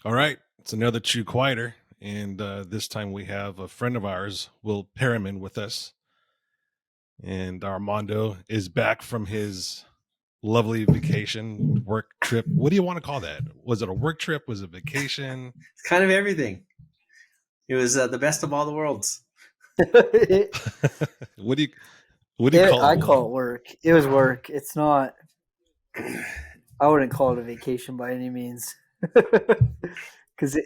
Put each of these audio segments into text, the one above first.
All right, it's another Chew Quieter, and this time we have a friend of ours, Will Periman, with us. And Armando is back from his lovely vacation work trip. What do you want to call that? Was it a work trip? Was it vacation? It's kind of everything. It was the best of all the worlds. What do you call it? I call it work. It was work. It's not. I wouldn't call it a vacation by any means. Because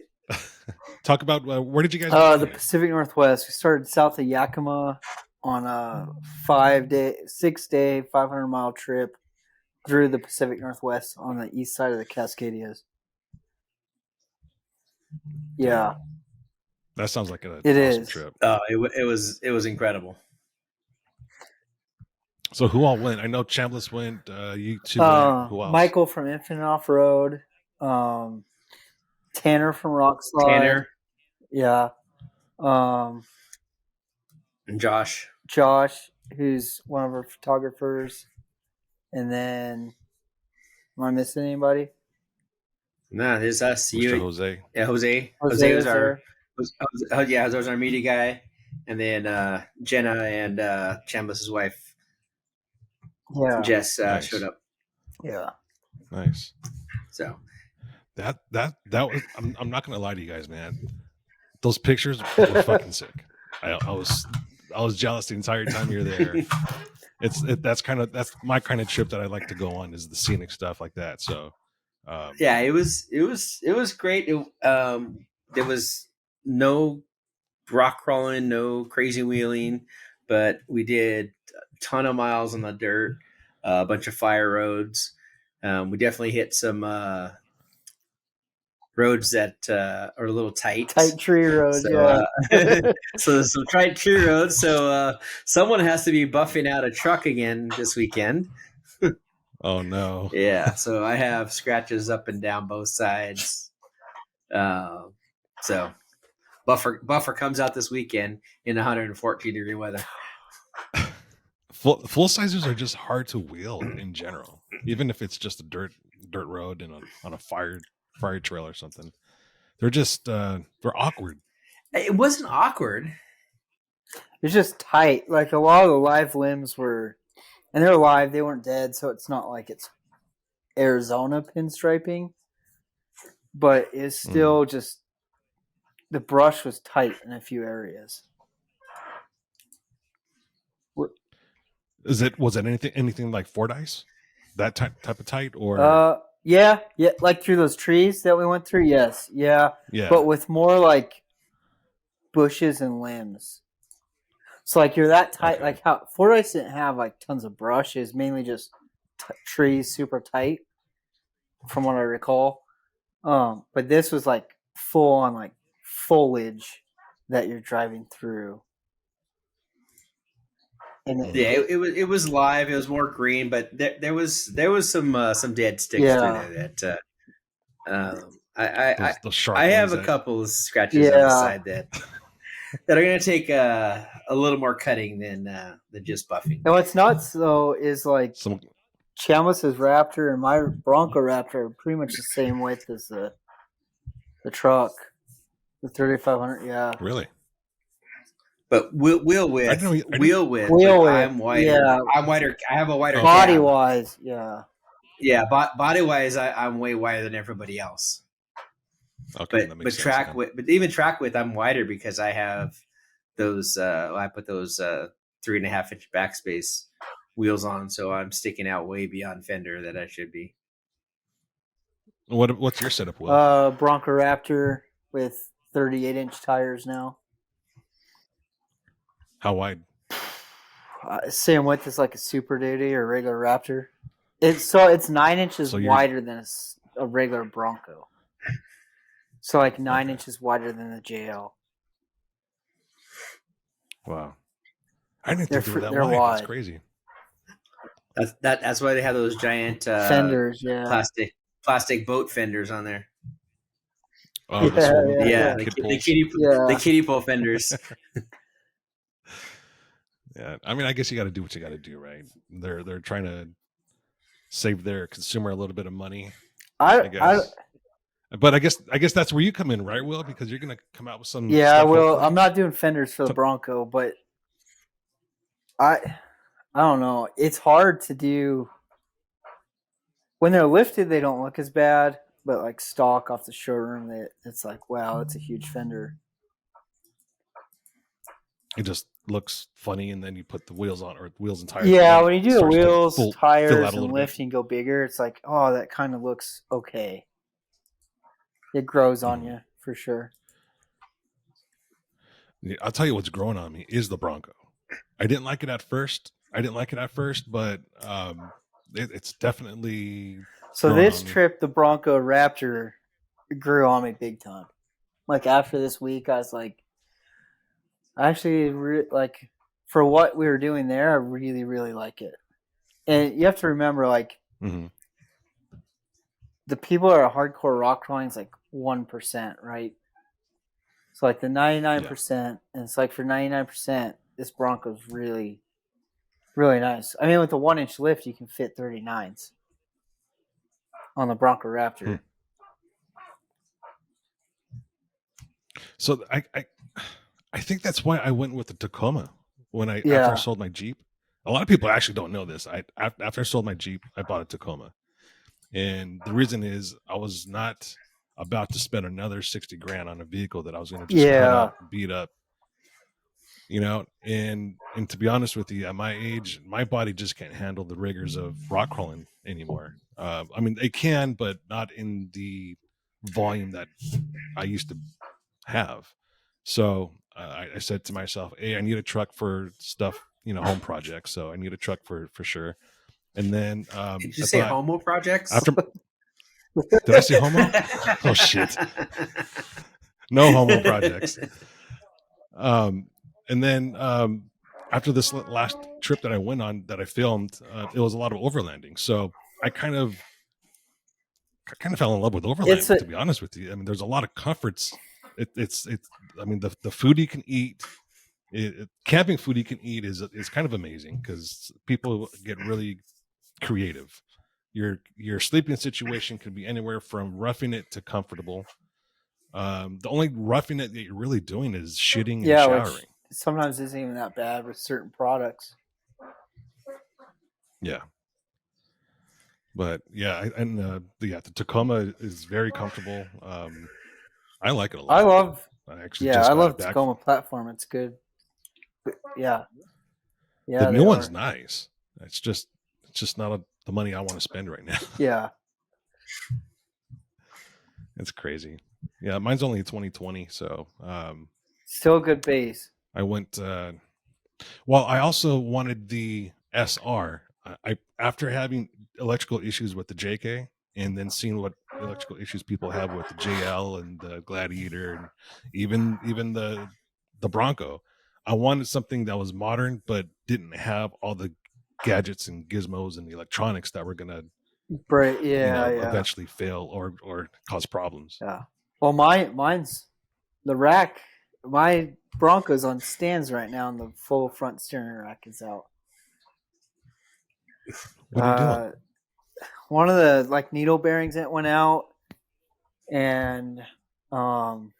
Talk about where did you guys go? the Pacific Northwest. We started south of Yakima on a 6-day, 500-mile trip through the Pacific Northwest on the east side of the Cascadias. Yeah, that sounds like an it awesome is. trip. It was incredible. So who all went? I know Chambliss went. You two went. Who else? Michael from Infinite Offroad. Tanner from Rockslide. Tanner. Yeah. And Josh. Josh, who's one of our photographers. And then, am I missing anybody? No, there's us. Mr. Jose. Yeah, Jose. Jose was our media guy. And then Jenna and Chambliss's wife, Jess, nice. showed up. Yeah. Nice. So that was. I'm not gonna lie to you guys, man. Those pictures were fucking sick. I was jealous the entire time you're there. That's my kind of trip that I like to go on, is the scenic stuff like that. So yeah, it was great. There was no rock crawling, no crazy wheeling, but we did a ton of miles on the dirt, a bunch of fire roads. We definitely hit some roads that are a little tight. Tight tree roads, so, so some tight tree roads. So someone has to be buffing out a truck again this weekend. Oh no. Yeah, so I have scratches up and down both sides. So Buffer comes out this weekend in 114-degree weather. Full sizes are just hard to wheel in general, even if it's just a dirt road and on a fire trail or something. They're just they're awkward. It wasn't awkward. It's just tight. Like a lot of the live limbs were, and they're live. They weren't dead, so it's not like it's Arizona pinstriping, but it's still just the brush was tight in a few areas. Was it anything like Fordyce? That type of tight, or yeah, like through those trees that we went through. Yes, yeah, but with more like bushes and limbs. So like you're that tight. Okay. Like how Fordyce didn't have like tons of brush. It was mainly just trees super tight, from what I recall. But this was like full on like foliage that you're driving through. And it was live. It was more green, but there was some dead sticks through there that I have a couple of scratches on the side that are going to take a little more cutting than just buffing. And what's nuts though is like Chambliss's Raptor and my Bronco Raptor are pretty much the same width as the truck, the 3500. Yeah, really. But wheel width. I'm wider. Yeah. I'm wider. I have a wider body wise. Yeah. Yeah, body wise, I'm way wider than everybody else. Okay, but track width, but even track width, I'm wider because I have those. I put those 3.5-inch backspace wheels on, so I'm sticking out way beyond fender that I should be. What's your setup, Will? Bronco Raptor with 38-inch tires now. How wide? Same width as like a Super Duty or regular Raptor. It's 9 inches wider than a regular Bronco. So like 9 inches wider than the JL. Wow, I didn't think they were that wide. That's crazy. That's why they have those giant fenders, plastic boat fenders on there. Oh, the kiddie pole fenders. Yeah, I mean, I guess you got to do what you got to do, right? They're trying to save their consumer a little bit of money. I But I guess that's where you come in, right, Will? Because you're gonna come out with some Yeah, stuff. well, Hopefully. I'm not doing fenders for the Bronco, but I don't know. It's hard to do when they're lifted. They don't look as bad, but like stock off the showroom, it's like, wow, it's a huge fender. It just looks funny, and then you put the wheels on, or wheels and tires. Yeah, and when you do the wheels, fill tires, out a and little lift bit. and go bigger, it's like, oh, that kind of looks okay. It grows on you for sure. Yeah, I'll tell you what's growing on me is the Bronco. I didn't like it at first, but it's definitely. So this trip, the Bronco Raptor grew on me big time. Like after this week, I was like, I actually like for what we were doing there, I really, really like it. And you have to remember, like, the people that are hardcore rock crawling is like 1%, right? So like the 99%, and it's like for 99%, this Bronco's really, really nice. I mean, with the 1-inch lift, you can fit 39s on the Bronco Raptor. So I think that's why I went with the Tacoma after I sold my Jeep. A lot of people actually don't know this. After I sold my Jeep, I bought a Tacoma, and the reason is I was not about to spend another $60,000 on a vehicle that I was going to just cut up, beat up, and to be honest with you, at my age, my body just can't handle the rigors of rock crawling anymore. I mean, they can, but not in the volume that I used to have. So I said to myself, hey, I need a truck for stuff, home projects. So I need a truck for sure. And then did you say homo projects? Did I say homo? Oh shit. No homo projects. And then after this last trip that I went on that I filmed, it was a lot of overlanding. So I kind of fell in love with overlanding, to be honest with you. I mean, there's a lot of comforts. It's I mean, the food you can eat, camping food you can eat is kind of amazing because people get really creative. Your sleeping situation can be anywhere from roughing it to comfortable. The only roughing it that you're really doing is shitting and showering. Which sometimes isn't even that bad with certain products. Yeah. But yeah, the Tacoma is very comfortable. I like it a lot. I love Tacoma platform. It's good. But yeah. The new one's nice. It's just not the money I want to spend right now. Yeah. It's crazy. Yeah, mine's only 2020, so still a good base. I went well, I also wanted the SR. I after having electrical issues with the JK and then seeing what electrical issues people have with the JL and the Gladiator and even the Bronco, I wanted something that was modern but didn't have all the gadgets and gizmos and the electronics that were gonna eventually fail or cause problems. Yeah. Well, mine's the rack. My Bronco's on stands right now, and the full front steering rack is out. What are you doing? One of the needle bearings that went out, and so I'm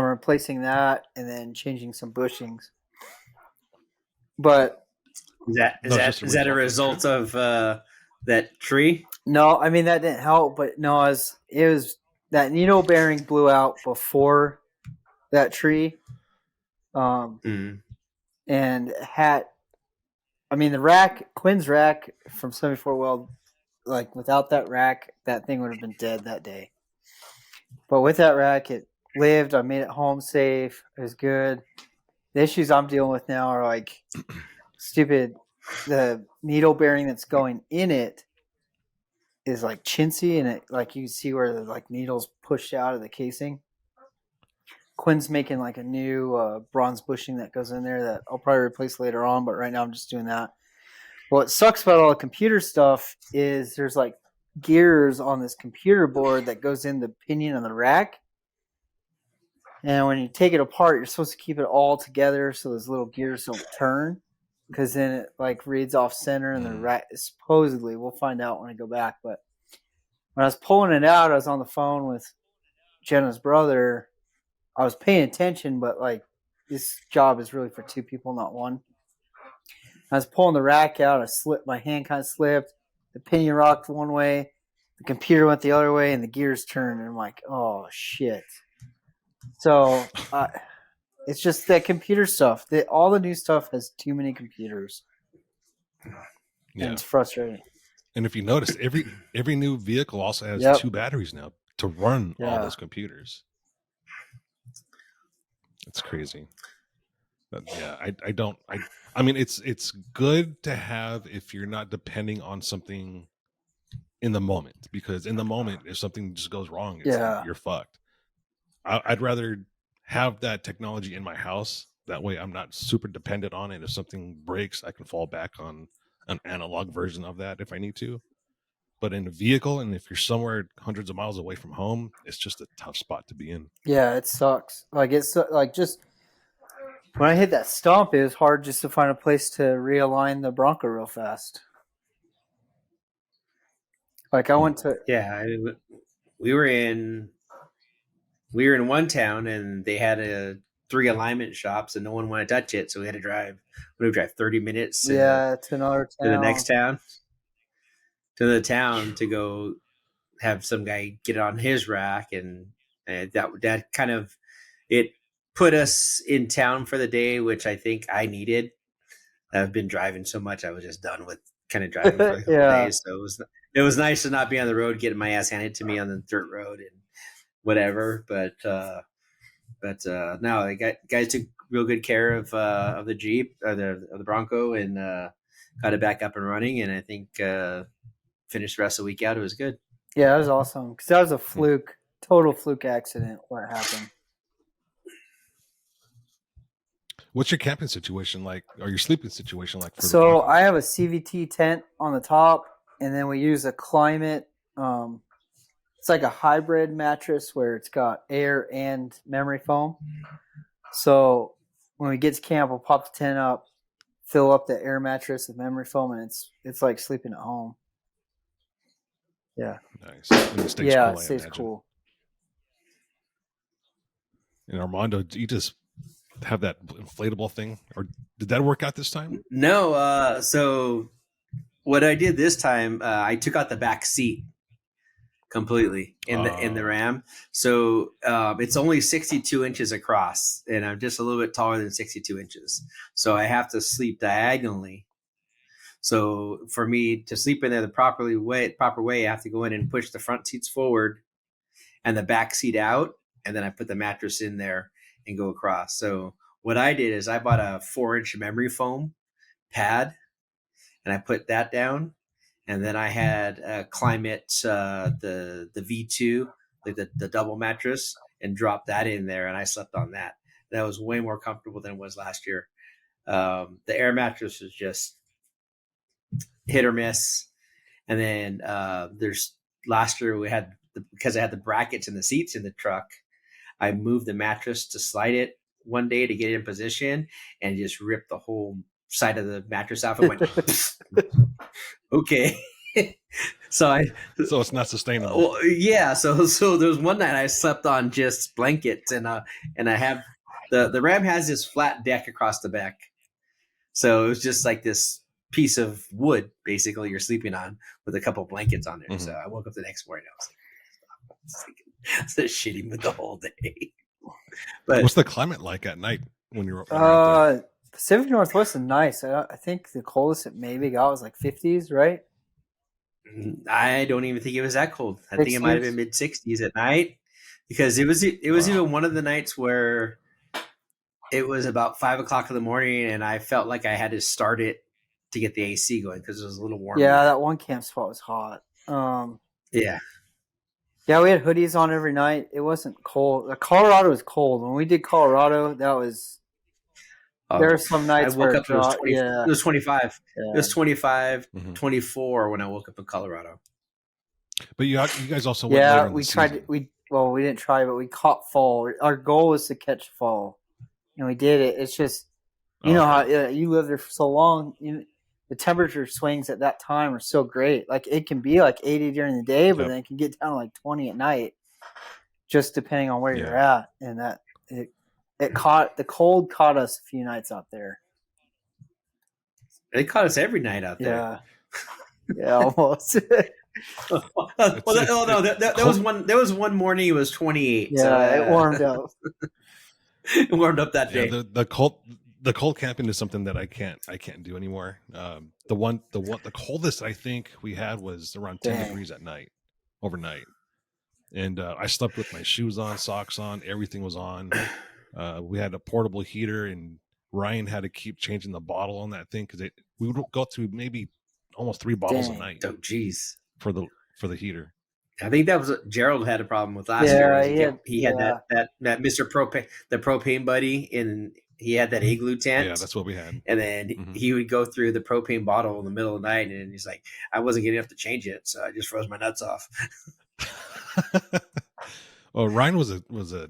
replacing that and then changing some bushings. But is that a result of that tree? No, I mean that didn't help. But no, it was that needle bearing blew out before that tree, and the rack, Quinn's rack from 74 Weld, without that rack, that thing would have been dead that day. But with that rack, it lived. I made it home safe. It was good. The issues I'm dealing with now are stupid. The needle bearing that's going in it is chintzy, and it you can see where the needles pushed out of the casing. Quinn's making a new bronze bushing that goes in there that I'll probably replace later on, but right now I'm just doing that. What sucks about all the computer stuff is there's gears on this computer board that goes in the pinion of the rack. And when you take it apart, you're supposed to keep it all together so those little gears don't turn, because then it reads off center and the rack supposedly, we'll find out when I go back, but when I was pulling it out, I was on the phone with Jenna's brother. I was paying attention, but like this job is really for 2 people, not one. I was pulling the rack out. I slipped. My hand kind of slipped. The pinion rocked one way. The computer went the other way, and the gears turned. And I'm like, oh shit. So it's just that computer stuff. All the new stuff has too many computers. Yeah, and it's frustrating. And if you notice, every new vehicle also has 2 batteries now to run all those computers. It's crazy. But yeah, I mean, it's good to have if you're not depending on something in the moment, because in the moment, if something just goes wrong, you're fucked. I'd rather have that technology in my house. That way I'm not super dependent on it. If something breaks, I can fall back on an analog version of that if I need to. But in a vehicle, and if you're somewhere hundreds of miles away from home, it's just a tough spot to be in. Yeah, it sucks. Like it's like just when I hit that stump, it was hard just to find a place to realign the Bronco real fast. Like I went to we were in one town and they had 3 alignment shops and no one wanted to touch it, so we had to drive. We drive 30 minutes. To another town, to the next town, to the town to go have some guy get it on his rack, and that kind of it put us in town for the day, which I think I needed. I've been driving so much, I was just done with kind of driving for a couple days. So it was nice to not be on the road, getting my ass handed to me on the dirt road and whatever. But no, the guys took real good care of the Jeep or the Bronco, and got it back up and running. And I think finished the rest of the week out. It was good. Yeah, it was awesome because that was a fluke, total fluke accident where it happened. What's your camping situation like, or your sleeping situation like? So I have a CVT tent on the top, and then we use a Climate. It's like a hybrid mattress where it's got air and memory foam. So when we get to camp, we'll pop the tent up, fill up the air mattress with memory foam, and it's like sleeping at home. Yeah. Nice. And it stays cool, it stays cool. And Armando, do you just have that inflatable thing, or did that work out this time? No. So what I did this time, I took out the back seat completely in the Ram. So it's only 62 inches across, and I'm just a little bit taller than 62 inches. So I have to sleep diagonally. So for me to sleep in there the proper way, I have to go in and push the front seats forward and the back seat out, and then I put the mattress in there and go across. So what I did is I bought a 4-inch memory foam pad, and I put that down. And then I had a Climate, the V2, like the double mattress, and dropped that in there, and I slept on that. That was way more comfortable than it was last year. The air mattress was just hit or miss. And then there's last year we had because I had the brackets and the seats in the truck, I moved the mattress to slide it one day to get it in position, and just ripped the whole side of the mattress off and went okay. So it's not sustainable. Well, yeah. So there was one night I slept on just blankets, and I have the Ram has this flat deck across the back, so it was just like this piece of wood basically you're sleeping on with a couple blankets on there. Mm-hmm. So I woke up the next morning, I was like shitting with the whole day. But what's the climate like at night when you're out there? Pacific Northwest is nice. I think the coldest it maybe got was like 50s, right? I don't even think it was that cold. I think it might have been mid 60s at night, because it was even one of the nights where it was about 5 o'clock in the morning, and I felt like I had to start it to get the AC going because it was a little warm. Yeah, that one camp spot was hot. Yeah, we had hoodies on every night. It wasn't cold. Colorado was cold. When we did Colorado, that was. There are some nights I woke up. It was 25. Yeah. It was 25, 24 when I woke up in Colorado. But you guys also went later in the season. We didn't try, but we caught fall. Our goal was to catch fall, and we did it. It's just, you know how you live there for so long. the temperature swings at that time are so great. Like it can be like 80 during the day, but then it can get down to like 20 at night, just depending on where you're at. And that the cold caught us a few nights out there. It caught us every night out there. Yeah, almost. That was one morning. It was 28. Yeah, so, it warmed up. It warmed up that day. The cold camping is something that I can't do anymore. The coldest I think we had was around 10 degrees at night, overnight, and I slept with my shoes on, socks on, everything was on. We had a portable heater, and Ryan had to keep changing the bottle on that thing because we would go through maybe almost 3 bottles a night. Oh, geez, for the heater. I think that was what Gerald had a problem with last year. He had that Mr. Propane, the propane buddy, and he had that igloo tent. Yeah, that's what we had. And then he would go through the propane bottle in the middle of the night, and he's like, I wasn't getting enough to change it, so I just froze my nuts off. Well, Ryan was a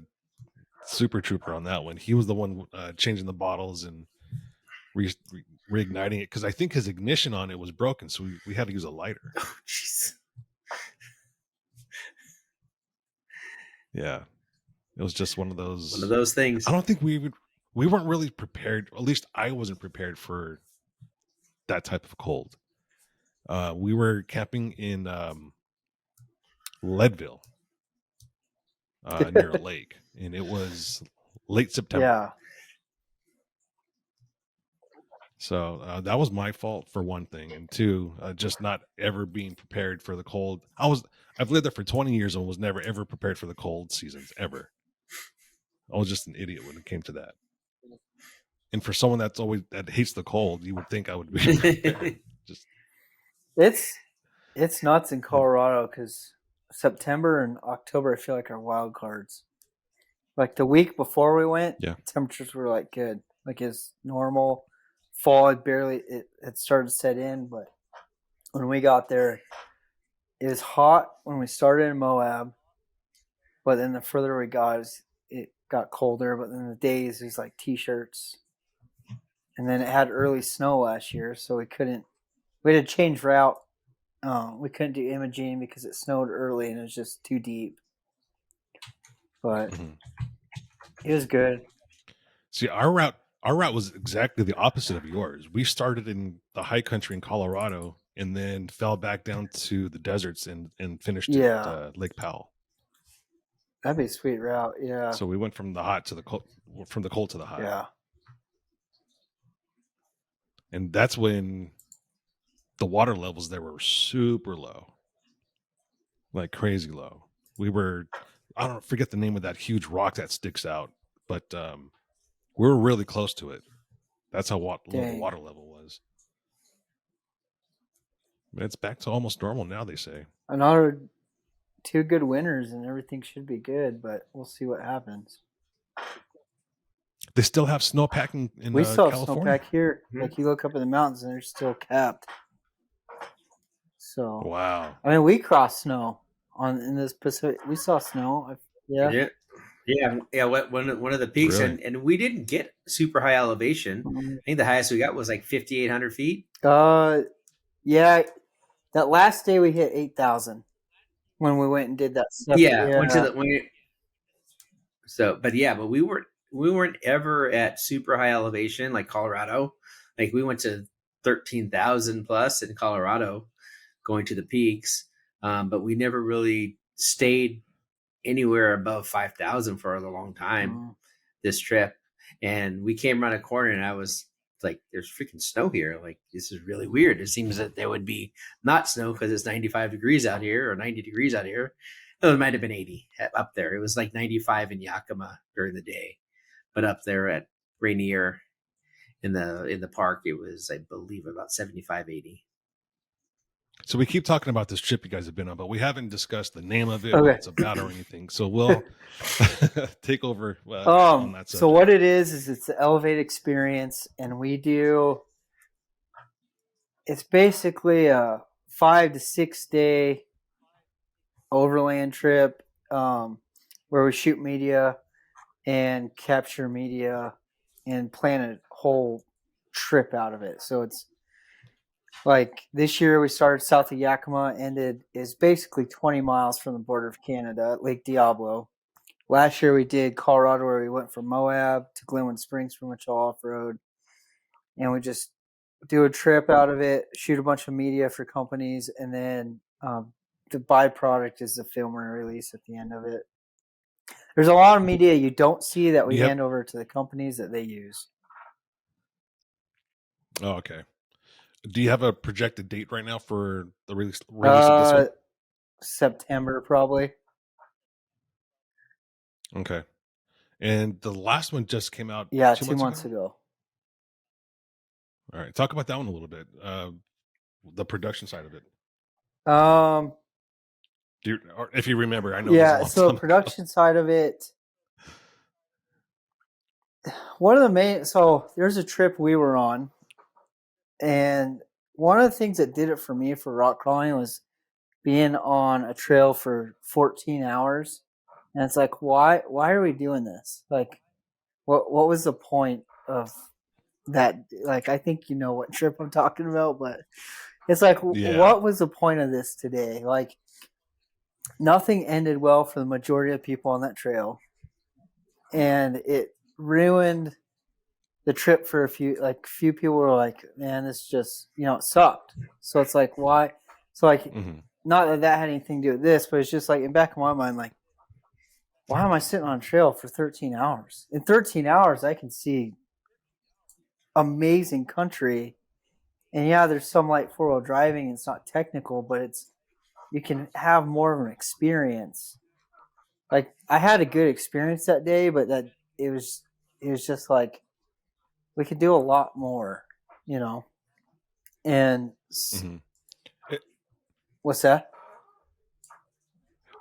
super trooper on that one. He was the one changing the bottles and reigniting it because I think his ignition on it was broken, so we had to use a lighter. Oh, jeez. Yeah, it was just one of those things. I don't think we weren't really prepared. At least I wasn't prepared for that type of cold. We were camping in Leadville, near a lake, and it was late September. Yeah. So that was my fault for one thing, and two, just not ever being prepared for the cold. I've lived there for 20 years and was never ever prepared for the cold seasons ever. I was just an idiot when it came to that. And for someone that hates the cold, you would think I would be prepared. It's nuts in Colorado because September and October I feel like are wild cards. Like the week before we went, temperatures were like good, like it's normal. Fall had started to set in, but when we got there, it was hot when we started in Moab, but then the further we got, it got colder. But then the days it was like t-shirts, and then it had early snow last year, so we had to change route. We couldn't do imaging because it snowed early and it was just too deep. But it was good. See, our route was exactly the opposite of yours. We started in the high country in Colorado and then fell back down to the deserts and finished at Lake Powell. That'd be a sweet route, yeah. So we went from the hot to the cold, from the cold to the hot. Yeah. And that's when the water levels there were super low, like crazy low. I don't forget the name of that huge rock that sticks out, but we're really close to it. That's how low the water level was. It's back to almost normal now, they say. Another 2 good winters and everything should be good, but we'll see what happens. They still have snowpack in California? We still have snowpack here. Mm-hmm. Like you look up in the mountains and they're still capped. So wow. I mean, we crossed snow in this Pacific. We saw snow. Yeah. One of the peaks, really? and we didn't get super high elevation. I think the highest we got was like 5,800 feet. Yeah, that last day we hit 8,000 when we went and did that stuff. But we weren't ever at super high elevation like Colorado. Like we went to 13,000 plus in Colorado, going to the peaks, but we never really stayed anywhere above 5,000 for a long time this trip. And we came around a corner and I was like, there's freaking snow here. Like, this is really weird. It seems that there would be not snow because it's 95 degrees out here or 90 degrees out here. No, it might have been 80 up there. It was like 95 in Yakima during the day, but up there at Rainier in the park, it was, I believe, about 75, 80. So we keep talking about this trip you guys have been on, but we haven't discussed the name of it, what it's about, or anything. So we'll take over on that subject. So what it is it's the Elevate experience, and it's basically a 5 to 6 day overland trip where we shoot media and capture media and plan a whole trip out of it. So Like this year, we started south of Yakima, is basically 20 miles from the border of Canada at Lake Diablo. Last year, we did Colorado, where we went from Moab to Glenwood Springs for much off-road, and we just do a trip out of it, shoot a bunch of media for companies, and then the byproduct is the film release at the end of it. There's a lot of media you don't see that we hand over to the companies that they use. Oh, okay. Do you have a projected date right now for the release of this one? September, probably. Okay. And the last one just came out 2 months ago. All right. Talk about that one a little bit. The production side of it. Or if you remember, I know. Yeah, so production side of it. One of the main, so there's a trip we were on, and one of the things that did it for me for rock crawling was being on a trail for 14 hours. And it's like, why are we doing this? Like, what was the point of that? Like, I think you know what trip I'm talking about, but it's like, what was the point of this today? Like, nothing ended well for the majority of people on that trail, and it ruined the trip for a few people were like, man, this just, it sucked. So it's like, why? So like, not that had anything to do with this, but it's just like in the back of my mind, like, why am I sitting on a trail for 13 hours? In 13 hours, I can see amazing country. And yeah, there's some light 4-wheel driving. It's not technical, but you can have more of an experience. Like, I had a good experience that day, but that it was just like, we could do a lot more, and what's that?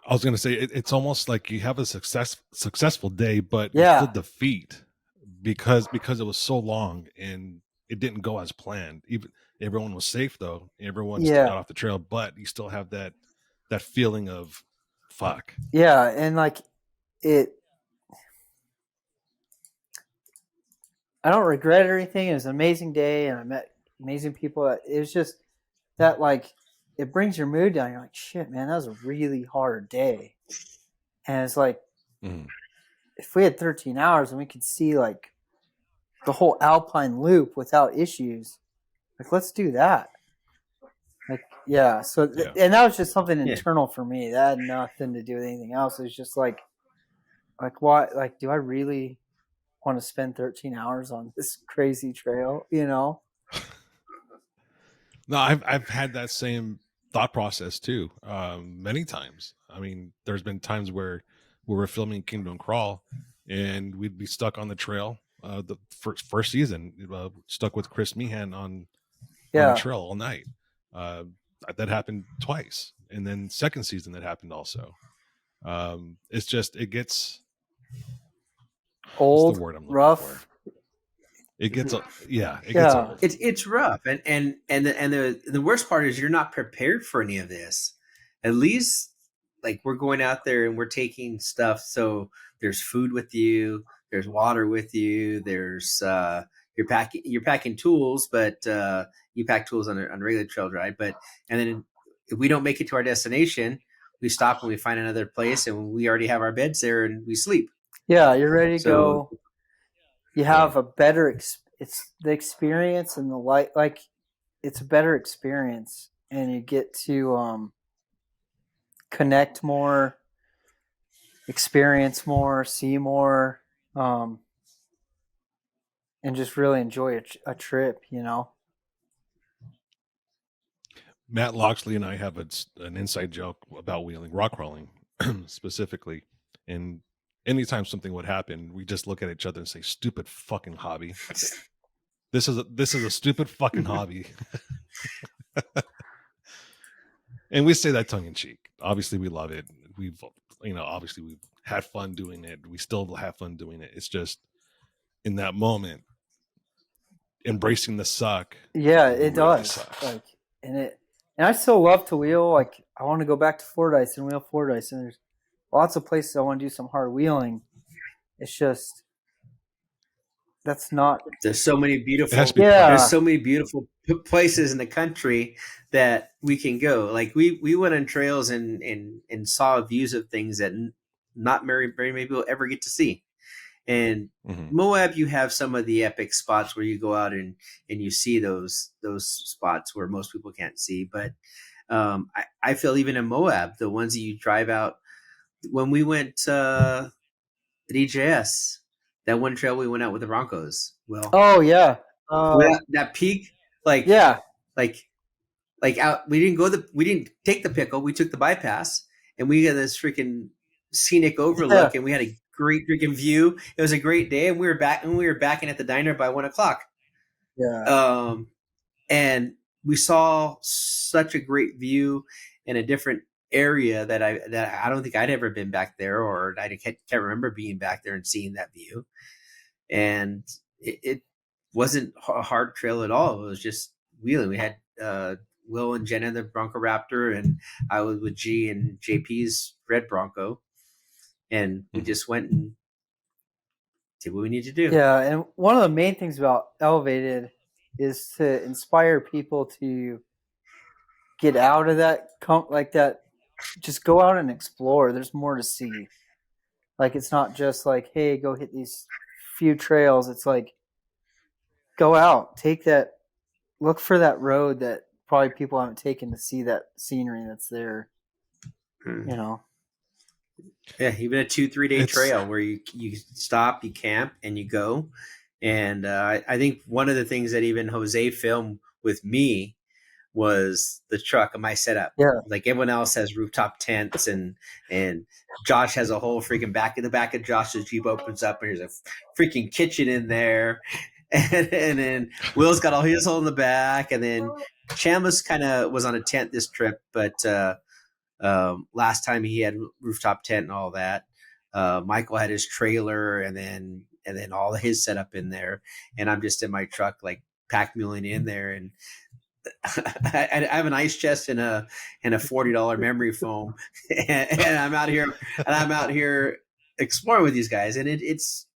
I was going to say it's almost like you have a successful day, but you feel defeat because it was so long and it didn't go as planned. Even everyone was safe though. Everyone got off the trail, but you still have that feeling of fuck. Yeah, and like I don't regret anything. It was an amazing day, and I met amazing people. It was just that, like, it brings your mood down. You're like, shit, man, that was a really hard day. And it's like, if we had 13 hours and we could see, like, the whole Alpine loop without issues, like, let's do that. Like, yeah. So, and that was just something internal for me. That had nothing to do with anything else. It was just like, why? Like, do I really want to spend 13 hours on this crazy trail, No, I've had that same thought process too, many times. I mean, there's been times where we were filming Kingdom Crawl and we'd be stuck on the trail. The first season, stuck with Chris Meehan on the trail all night. That happened twice, and then second season that happened also. It's just, it gets old, rough. It gets gets old. It's rough, and the worst part is you're not prepared for any of this. At least, like, we're going out there and we're taking stuff. So there's food with you, there's water with you, there's you're packing tools, but you pack tools on a regular trail ride. But and then if we don't make it to our destination, we stop and we find another place, and we already have our beds there and we sleep. Yeah, you're ready to go. You have a better it's the experience and the light, like, it's a better experience, and you get to connect more, experience more, see more, and just really enjoy a trip, Matt Loxley and I have an inside joke about wheeling, rock crawling specifically, and anytime something would happen, we just look at each other and say, "Stupid fucking hobby." This is a stupid fucking hobby. And we say that tongue in cheek. Obviously we love it. Obviously we've had fun doing it. We still have fun doing it. It's just in that moment, embracing the suck. Yeah, it really does. Sucks. Like, and I still love to wheel. Like, I want to go back to Fordyce and wheel Fordyce, and there's lots of places I want to do some hard wheeling. It's just, That's not. There's so many beautiful. It has to be Yeah. There's so many beautiful places in the country that we can go. Like we went on trails and saw views of things that not very many people ever get to see. And Moab, you have some of the epic spots where you go out and you see those spots where most people can't see. But I feel even in Moab, the ones that you drive out, when we went at EJS, that one trail we went out with the Broncos. Well, oh yeah, that peak, like yeah, like out. We didn't take the pickle. We took the bypass, and we got this freaking scenic overlook, and we had a great freaking view. It was a great day, and we were backing at the diner by 1:00. Yeah. And we saw such a great view in a different area that I don't think I'd ever been back there, or I can't remember being back there and seeing that view. And it wasn't a hard trail at all. It was just wheeling. We had Will and Jenna the Bronco Raptor, and I was with G and JP's Red Bronco, and we just went and did what we need to do. Yeah, and one of the main things about Elevated is to inspire people to get out of that, just go out and explore. There's more to see. Like, it's not just like, hey, go hit these few trails. It's like, go out, look for that road that probably people haven't taken to see that scenery that's there. You know. Yeah, even a 2-3 day trail where you stop, you camp, and you go. And I think one of the things that even Jose filmed with me was the truck and my setup. Yeah, like everyone else has rooftop tents, and Josh has a whole freaking back. In the back of Josh's Jeep opens up, and there's a freaking kitchen in there. And then Will's got all his hole in the back, and then Chambas kind of was on a tent this trip, but last time he had rooftop tent and all that. Michael had his trailer, and then all of his setup in there, and I'm just in my truck, like pack muling in there, and I have an ice chest and a $40 memory foam, and I'm out here exploring with these guys, and it's.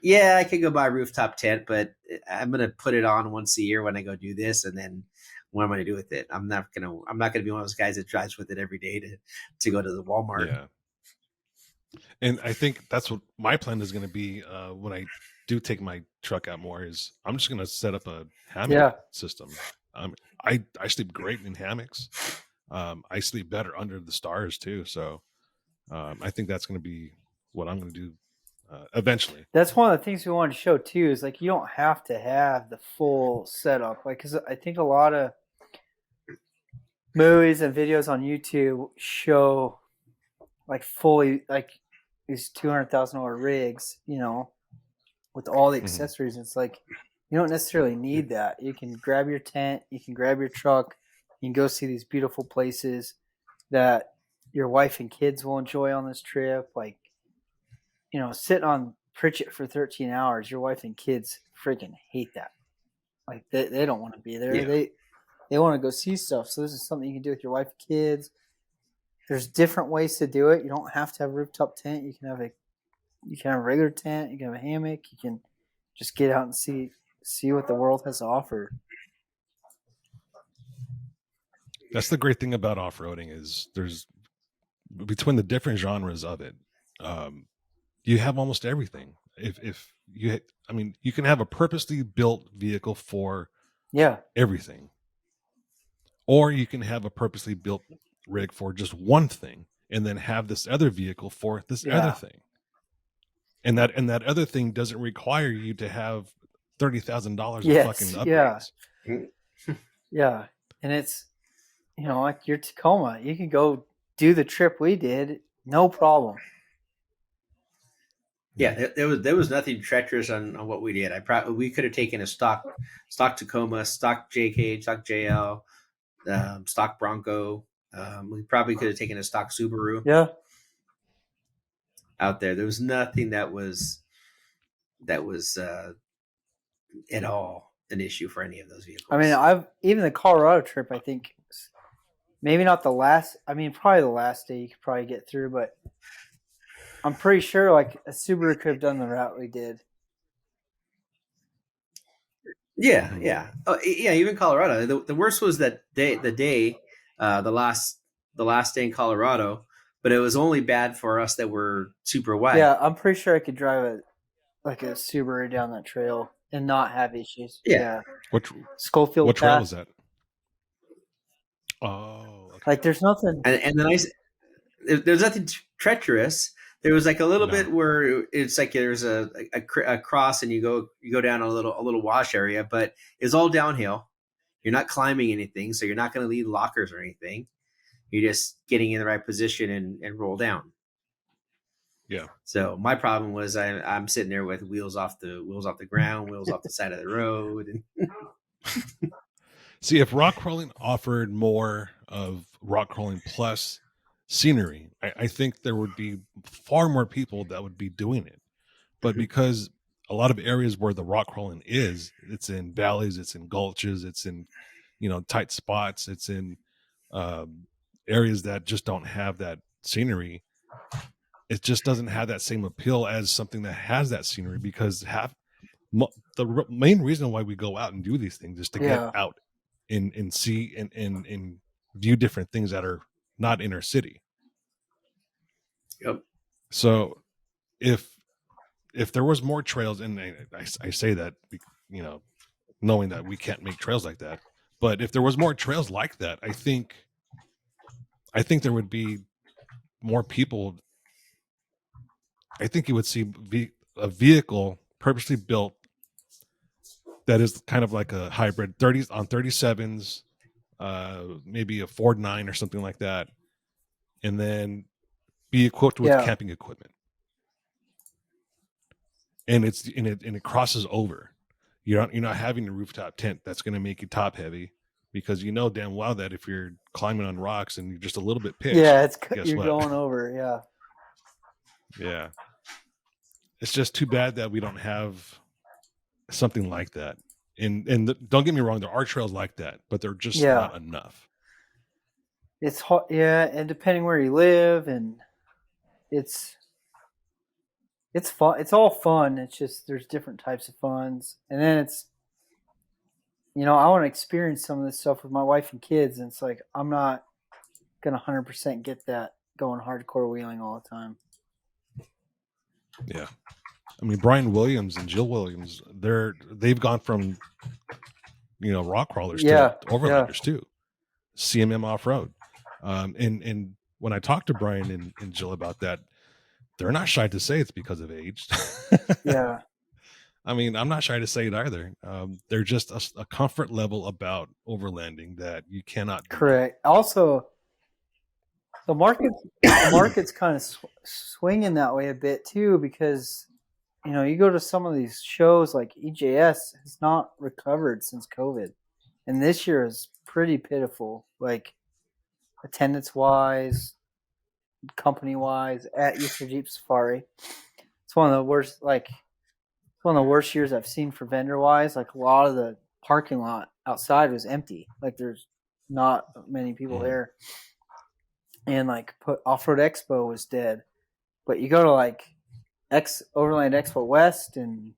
Yeah, I could go buy a rooftop tent, but I'm gonna put it on once a year when I go do this, and then what am I gonna do with it? I'm not gonna be one of those guys that drives with it every day to go to the Walmart. Yeah, and I think that's what my plan is going to be when I do take my truck out more. Is I'm just going to set up a hammock system. I sleep great in hammocks. I sleep better under the stars too. So I think that's going to be what I'm going to do eventually. That's one of the things we wanted to show too, is like, you don't have to have the full setup. Like, because I think a lot of movies and videos on YouTube show like fully, like these $200,000 rigs, you know, with all the accessories. It's like, you don't necessarily need that. You can grab your tent, you can grab your truck, you can go see these beautiful places that your wife and kids will enjoy on this trip. Like, you know, sitting on Pritchett for 13 hours, your wife and kids freaking hate that. Like, they don't want to be there. Yeah. They want to go see stuff. So this is something you can do with your wife and kids. There's different ways to do it. You don't have to have a rooftop tent. You can have a regular tent. You can have a hammock. You can just get out and see what the world has to offer. That's the great thing about off-roading, is there's between the different genres of it. You have almost everything. If you, I mean, you can have a purposely built vehicle for everything, or you can have a purposely built rig for just one thing, and then have this other vehicle for this other thing. And that other thing doesn't require you to have $30,000 of fucking upgrades. Yeah, and it's, you know, like your Tacoma, you can go do the trip we did, no problem. Yeah, there was nothing treacherous on what we did. We could have taken a stock Tacoma, stock JK, stock JL, stock Bronco. We probably could have taken a stock Subaru. Yeah. Out there was nothing that was at all an issue for any of those vehicles. I mean, even the Colorado trip, I think maybe not the last. I mean, probably the last day you could probably get through, but I'm pretty sure like a Subaru could have done the route we did. Yeah, Mhm. yeah, yeah. Even Colorado. The worst was that day, the last day in Colorado. But it was only bad for us that were super wet. Yeah, I'm pretty sure I could drive a Subaru down that trail and not have issues. Yeah, Yeah, What Schofield what trail Pass. is that? Oh, okay. Like, there's nothing. and the nice there's nothing treacherous. There was like a little No. bit where it's like there's a cross and you go down a little wash area, but it's all downhill. You're not climbing anything, so you're not going to leave lockers or anything. You're just getting in the right position and roll down. Yeah. So my problem was I'm sitting there with wheels off the ground, wheels off the side of the road, and See, if rock crawling offered more of rock crawling plus scenery, I think there would be far more people that would be doing it. But because a lot of areas where the rock crawling is, it's in valleys, it's in gulches, it's in, tight spots, it's in um, areas that just don't have that scenery. It just doesn't have that same appeal as something that has that scenery, because main reason why we go out and do these things is to get Yeah, out and see and view different things that are not inner city. yep. So if there was more trails, and I say that, knowing that we can't make trails like that, but if there was more trails like that, I think there would be more people. I think you would see a vehicle purposely built that is kind of like a hybrid 30s on 37s, maybe a Ford 9 or something like that, and then be equipped with yeah, camping equipment, and it crosses over. You're not having a rooftop tent that's going to make you top heavy, because damn well that if you're climbing on rocks and you're just a little bit pitched, yeah. guess You're what? going over. Yeah, Yeah, it's just too bad that we don't have something like that. And don't get me wrong, there are trails like that, but they're just yeah. not enough. It's hot. Yeah, and depending where you live, and it's it's fun. It's all fun. It's just there's different types of funs, and then it's I want to experience some of this stuff with my wife and kids, and it's like I'm not gonna 100% get that going hardcore wheeling all the time. Yeah, I mean, Brian Williams and Jill Williams, they've gone from rock crawlers to Yeah, yeah, overlanders too. CMM off road, and when I talked to Brian and Jill about that, they're not shy to say it's because of age. yeah. I mean, I'm not shy to say it either. They're just a comfort level about overlanding that you cannot deny. Correct. Also, the market's kind of swinging that way a bit too, because you go to some of these shows like EJS has not recovered since COVID, and this year is pretty pitiful, like attendance wise, company wise at Easter Jeep Safari. It's one of the worst. Like it's one of the worst years I've seen for vendor wise. Like a lot of the parking lot outside was empty. Like there's not many people Mhm. there, and like Offroad Expo was dead. But you go to like Overland Expo West and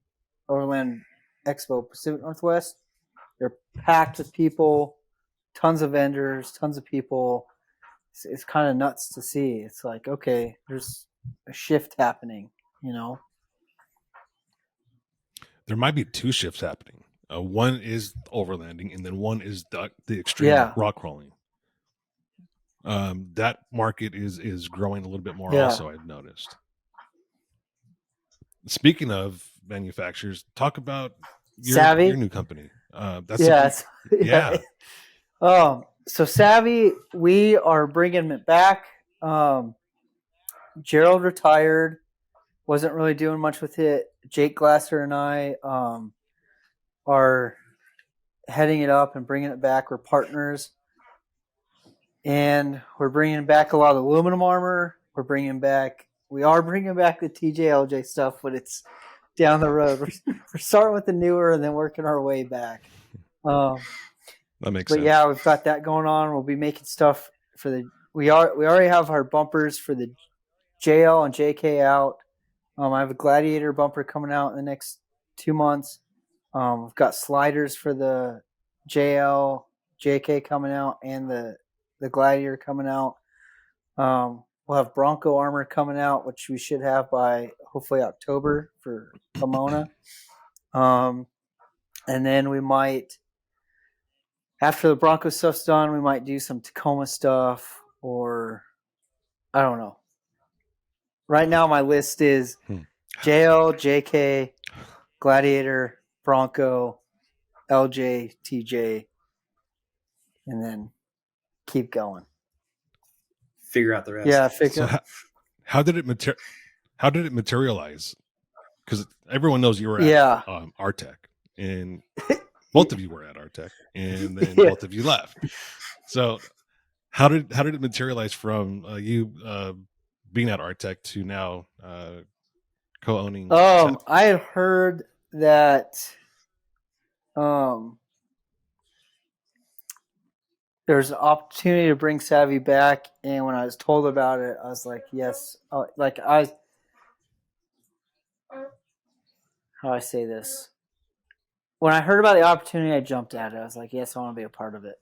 Overland Expo Pacific Northwest, they're packed with people, tons of vendors, tons of people. It's kind of nuts to see. It's like, okay, there's a shift happening, you know? There might be two shifts happening. One is overlanding, and then one is the extreme Yeah, rock crawling. That market is growing a little bit more. yeah. Also, I've noticed. Speaking of manufacturers, talk about your Savvy? new company. Yes. Yeah. So Savvy, we are bringing it back. Gerald retired, wasn't really doing much with it. Jake Glasser and I are heading it up and bringing it back. We're partners, and we're bringing back a lot of aluminum armor. We are bringing back the TJLJ stuff, but it's down the road. We're starting with the newer and then working our way back. That makes But sense. yeah, we've got that going on. We'll be making stuff for we already have our bumpers for the JL and JK out. I have a Gladiator bumper coming out in the next 2 months. We've got sliders for the JL, JK coming out, and the Gladiator coming out. We'll have Bronco armor coming out, which we should have by hopefully October for Pomona. And then we might, after the Bronco stuff's done, we might do some Tacoma stuff, or I don't know. Right now, my list is JL, JK, Gladiator, Bronco, LJ, TJ, and then keep going. Figure out the rest. Yeah, figure. So how did it materialize? Because everyone knows you were at Artec, and both of you were at Artec, and then both of you left. So how did it materialize from you being at Artec to now co-owning? I had heard that there's an opportunity to bring Savvy back, and when I was told about it, I was like, yes. How do I say this? When I heard about the opportunity, I jumped at it. I was like, yes, I want to be a part of it.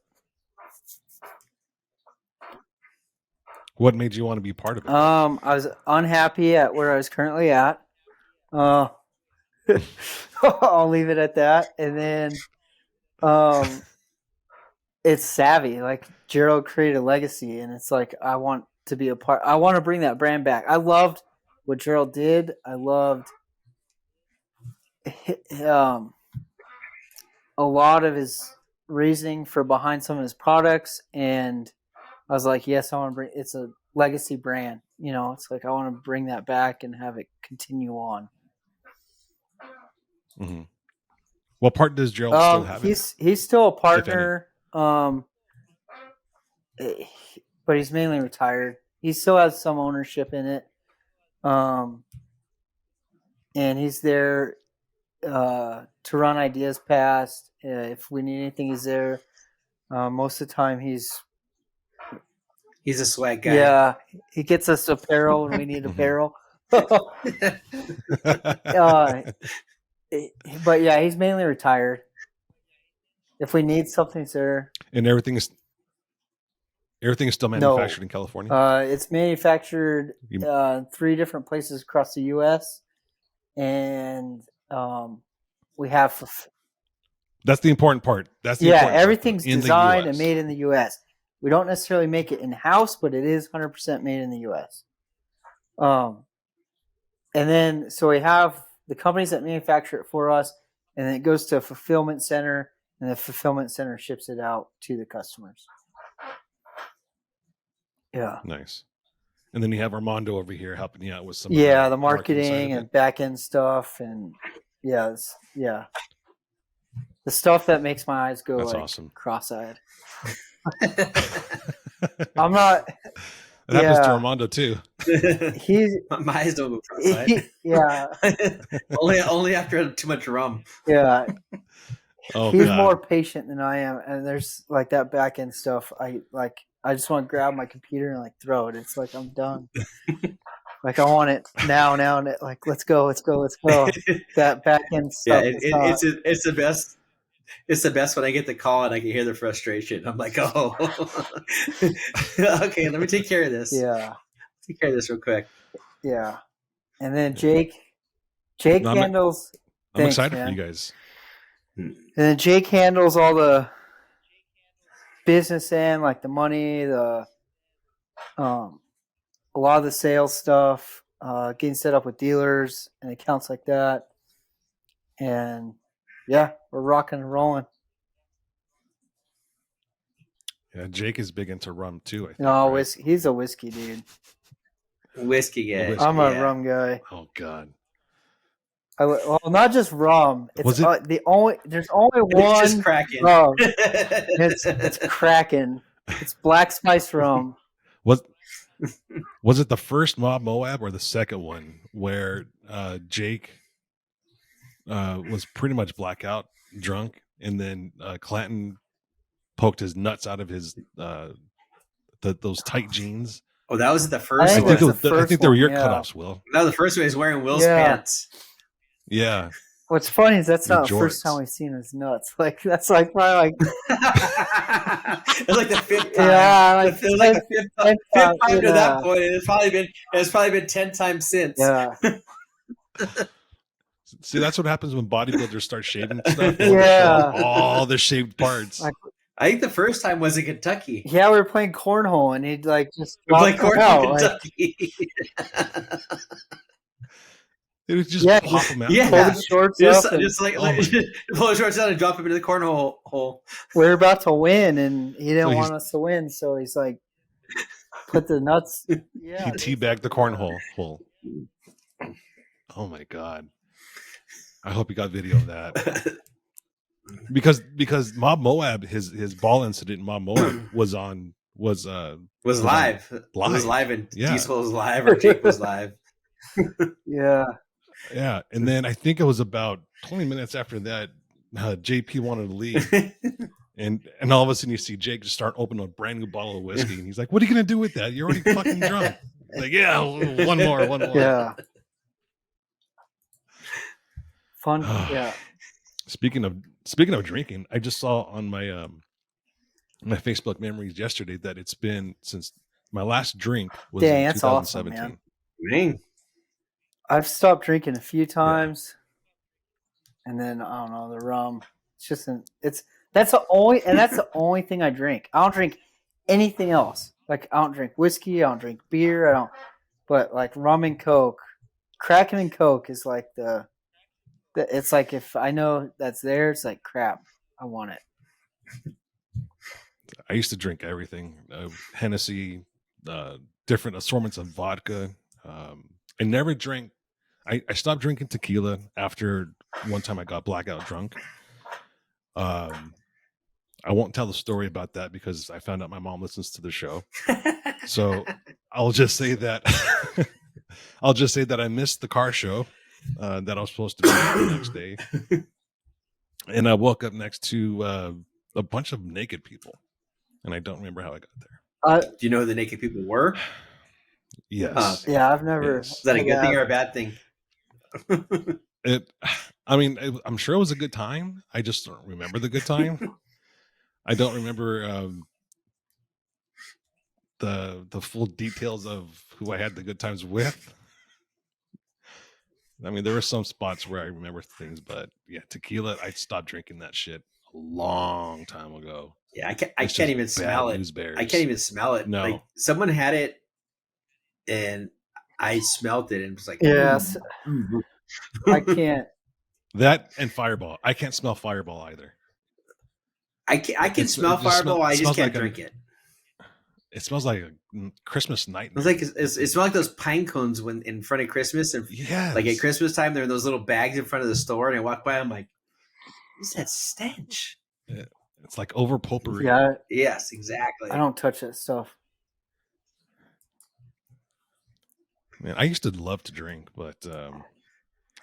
What made you want to be part of it? I was unhappy at where I was currently at. I'll leave it at that. And then it's Savvy. Like, Gerald created a legacy, and it's like, I want to be a part. I want to bring that brand back. I loved what Gerald did. I loved a lot of his reasoning for behind some of his products, and I was like, yes, I want to bring. It's a legacy brand, you know. It's like I want to bring that back and have it continue on. Mm-hmm. What part does Gerald still have? He's still a partner, but he's mainly retired. He still has some ownership in it, and he's there to run ideas past. If we need anything, he's there. Most of the time, he's a swag guy. Yeah, he gets us apparel when we need apparel. But yeah, he's mainly retired. If we need something, he's there. And everything is still manufactured in California? It's manufactured 3 different places across the U.S. And we have... That's the important part. Everything's designed and made in the U.S. We don't necessarily make it in-house, but it is 100% made in the U.S. And then, so we have the companies that manufacture it for us, and then it goes to a fulfillment center, and the fulfillment center ships it out to the customers. Yeah. Nice. And then you have Armando over here helping you out with some the marketing and back-end stuff, and the stuff that makes my eyes go awesome. Cross-eyed. I'm not... That happens to Armando too. My eyes don't go cross-eyed. only after too much rum. Yeah. He's more patient than I am, and there's like that back end stuff. I just want to grab my computer and like throw it. It's like I'm done. Like I want it now. And like let's go. That back end stuff. Yeah, it's the best. It's the best when I get the call and I can hear the frustration. I'm like, oh, okay, let me take care of this. Yeah. Take care of this real quick. Yeah. And then Jake handles... I'm excited for you guys. And then Jake handles all the business end, like the money, a lot of the sales stuff, getting set up with dealers and accounts like that. And... yeah, we're rocking and rolling. Yeah, Jake is big into rum too, I think. No, whiskey. He's a whiskey dude. Whiskey guy. I'm a rum guy. Oh God. Well, not just rum. It's there's only one. It's just Kraken. Rum. It's Kraken. It's black spice rum. Was it the first Moab or the second one where Jake was pretty much blackout drunk, and then Clanton poked his nuts out of his those tight jeans? Oh, that was the first one. I think they were your cutoffs, Will. No, the first one is wearing Will's pants. Yeah. What's funny is that's Your not the first time jorts. we've seen his nuts. Like that's like probably like It's like the fifth time. yeah, like It was like the fifth time to that yeah, point. And it's probably been 10 times since. yeah, See, that's what happens when bodybuilders start shaving stuff. They want to show yeah. all the shaved parts. Like, I think the first time was in Kentucky. yeah, we were playing cornhole, and he'd like just We played drop cornhole in out, Kentucky. It was just Yeah, pop them out. Yeah. pull the shorts just up, and like Oh my- pull the shorts out and drop him into the cornhole hole. we were about to win, and he didn't So want us to win, so he's like, put the nuts. Yeah, He teabagged the cornhole hole. Oh my god! I hope you got video of that because Mob Moab, his ball incident in Mob Moab was live. It was live, and Yeah. Diesel was live, or Jake was live. yeah. Yeah, and then I think it was about 20 minutes after that, JP wanted to leave, and all of a sudden you see Jake just start opening a brand new bottle of whiskey, and he's like, "What are you gonna do with that? You're already fucking drunk." Like, yeah, one more. Yeah. Fun. Yeah. Speaking of drinking, I just saw on my my Facebook memories yesterday that it's been since my last drink was Dang, in that's awesome, 2017. man. Dang. I've stopped drinking a few times, and then I don't know, the rum. It's just that's the only thing I drink. I don't drink anything else. Like I don't drink whiskey. I don't drink beer. I don't. But like rum and Coke, Kraken and Coke is like it's like if I know that's there, it's like crap. I want it. I used to drink everything, Hennessy, different assortments of vodka. I never drank. I stopped drinking tequila after one time I got blackout drunk. I won't tell the story about that because I found out my mom listens to the show. So I'll just say that I missed the car show that I was supposed to be at the next day, and I woke up next to a bunch of naked people, and I don't remember how I got there. Do you know who the naked people were? Yes. Yeah, I've never. Yes. Is that a good thing or a bad thing? I'm sure it was a good time. I just don't remember the good time. I don't remember the full details of who I had the good times with. I mean, there were some spots where I remember things, but yeah, tequila, I stopped drinking that shit a long time ago. Yeah, I can't even smell it. I can't even smell it. No. Like someone had it and I smelled it and was like, Yes. I can't. That and Fireball. I can't smell Fireball either. I can smell Fireball. I just can't drink it. It smells like a Christmas nightmare. It's like it smells like those pine cones when in front of Christmas, and like at Christmas time, they're in those little bags in front of the store, and I walk by, I'm like, "What's that stench?" It's like over potpourri. Yeah. Yes, exactly. I don't touch that stuff. Man, I used to love to drink, but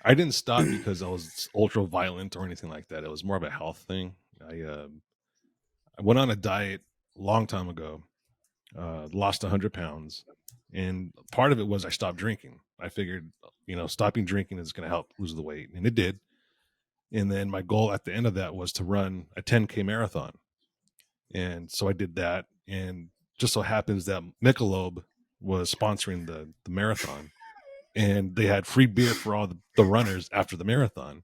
I didn't stop because I was ultra violent or anything like that. It was more of a health thing. I went on a diet a long time ago, lost 100 pounds, and part of it was I stopped drinking. I figured, stopping drinking is going to help lose the weight, and it did. And then my goal at the end of that was to run a 10K marathon. And so I did that, and just so happens that Michelob was sponsoring the marathon, and they had free beer for all the runners after the marathon.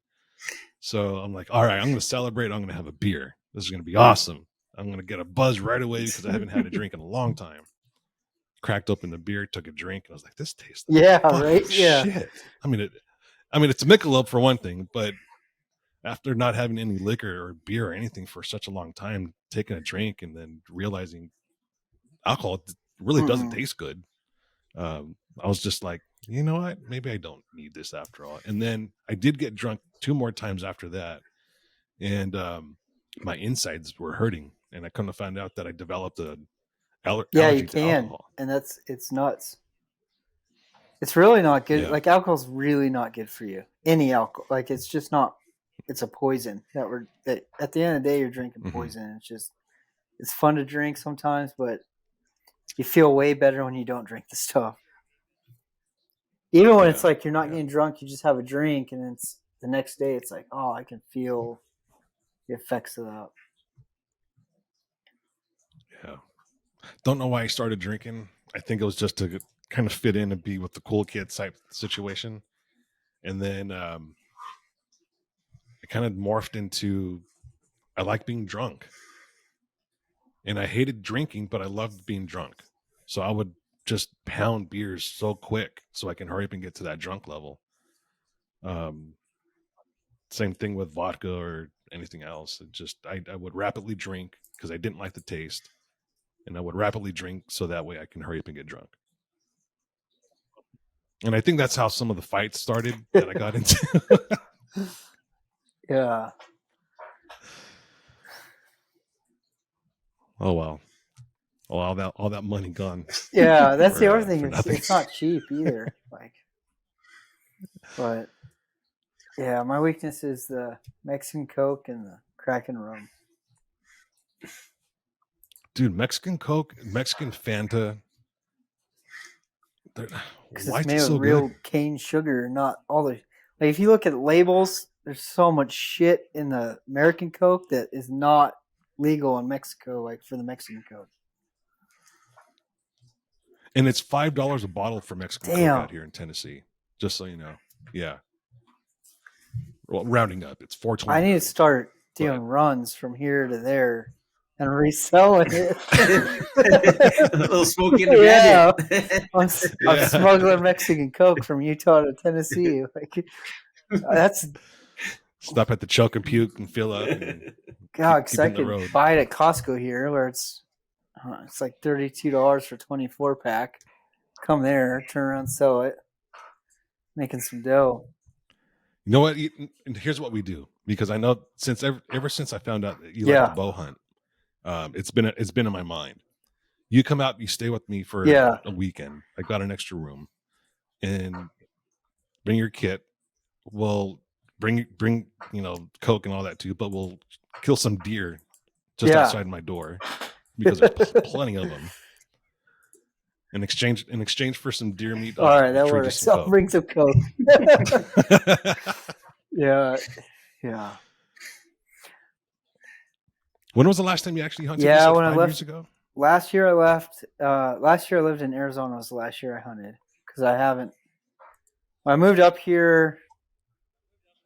So I'm like, all right, I'm going to celebrate. I'm going to have a beer. This is going to be awesome. I'm going to get a buzz right away because I haven't had a drink in a long time. Cracked open the beer, took a drink, and I was like, this tastes like right? Yeah. shit. I mean, it's a Michelob for one thing, but after not having any liquor or beer or anything for such a long time, taking a drink and then realizing alcohol really doesn't taste good. I was just like, you know what? Maybe I don't need this after all. And then I did get drunk 2 more times after that. And my insides were hurting. And I couldn't have found out that I developed allergy to alcohol. And it's nuts. It's really not good. Yeah. Like alcohol's really not good for you. Any alcohol. Like it's just not, it's a poison that at the end of the day, you're drinking poison. It's fun to drink sometimes, but you feel way better when you don't drink the stuff. Even when it's like you're not getting drunk, you just have a drink, and the next day it's like, oh, I can feel the effects of that. Yeah. Don't know why I started drinking. I think it was just to kind of fit in and be with the cool kids type situation. And then it kind of morphed into I like being drunk. And I hated drinking, but I loved being drunk. So I would just pound beers so quick so I can hurry up and get to that drunk level. Same thing with vodka or anything else. It just I would rapidly drink because I didn't like the taste. And I would rapidly drink so that way I can hurry up and get drunk. And I think that's how some of the fights started that I got into. Yeah. Oh wow. Oh, all that money gone. Yeah, that's for, the other thing. for It's not cheap either. Like, but yeah, my weakness is the Mexican Coke and the Kraken rum. Dude, Mexican Coke, Mexican Fanta. Because Why it's is it made so with real good? cane sugar, not all the. Like, if you look at labels, there's so much shit in the American Coke that is not legal in Mexico, like for the Mexican Coke. And it's $5 a bottle for Mexican Coke out here in Tennessee. Just so you know. Yeah. Well, rounding up, it's $4.29. I need to start doing runs from here to there and reselling it. A little Smokey and the Bandit. I'm smuggling Mexican Coke from Utah to Tennessee. Like, that's stop at the Choke and Puke and fill up. And God, because I could buy it at Costco here, where it's like $32 for 24-pack. Come there, turn around, sell it, making some dough. You know what? And here's what we do, because I know since ever since I found out that you like to bow hunt, it's been in my mind. You come out, you stay with me for a weekend. I got an extra room, and bring your kit. We'll bring Coke and all that too, but we'll kill some deer just outside my door because there's plenty of them. In exchange for some deer meat, all right, that works. I'll bring some Coke. Yeah. When was the last time you actually hunted? Yeah, when 5 years ago. Last year I left. Last year I lived in Arizona. Was the last year I hunted, because I haven't. When I moved up here,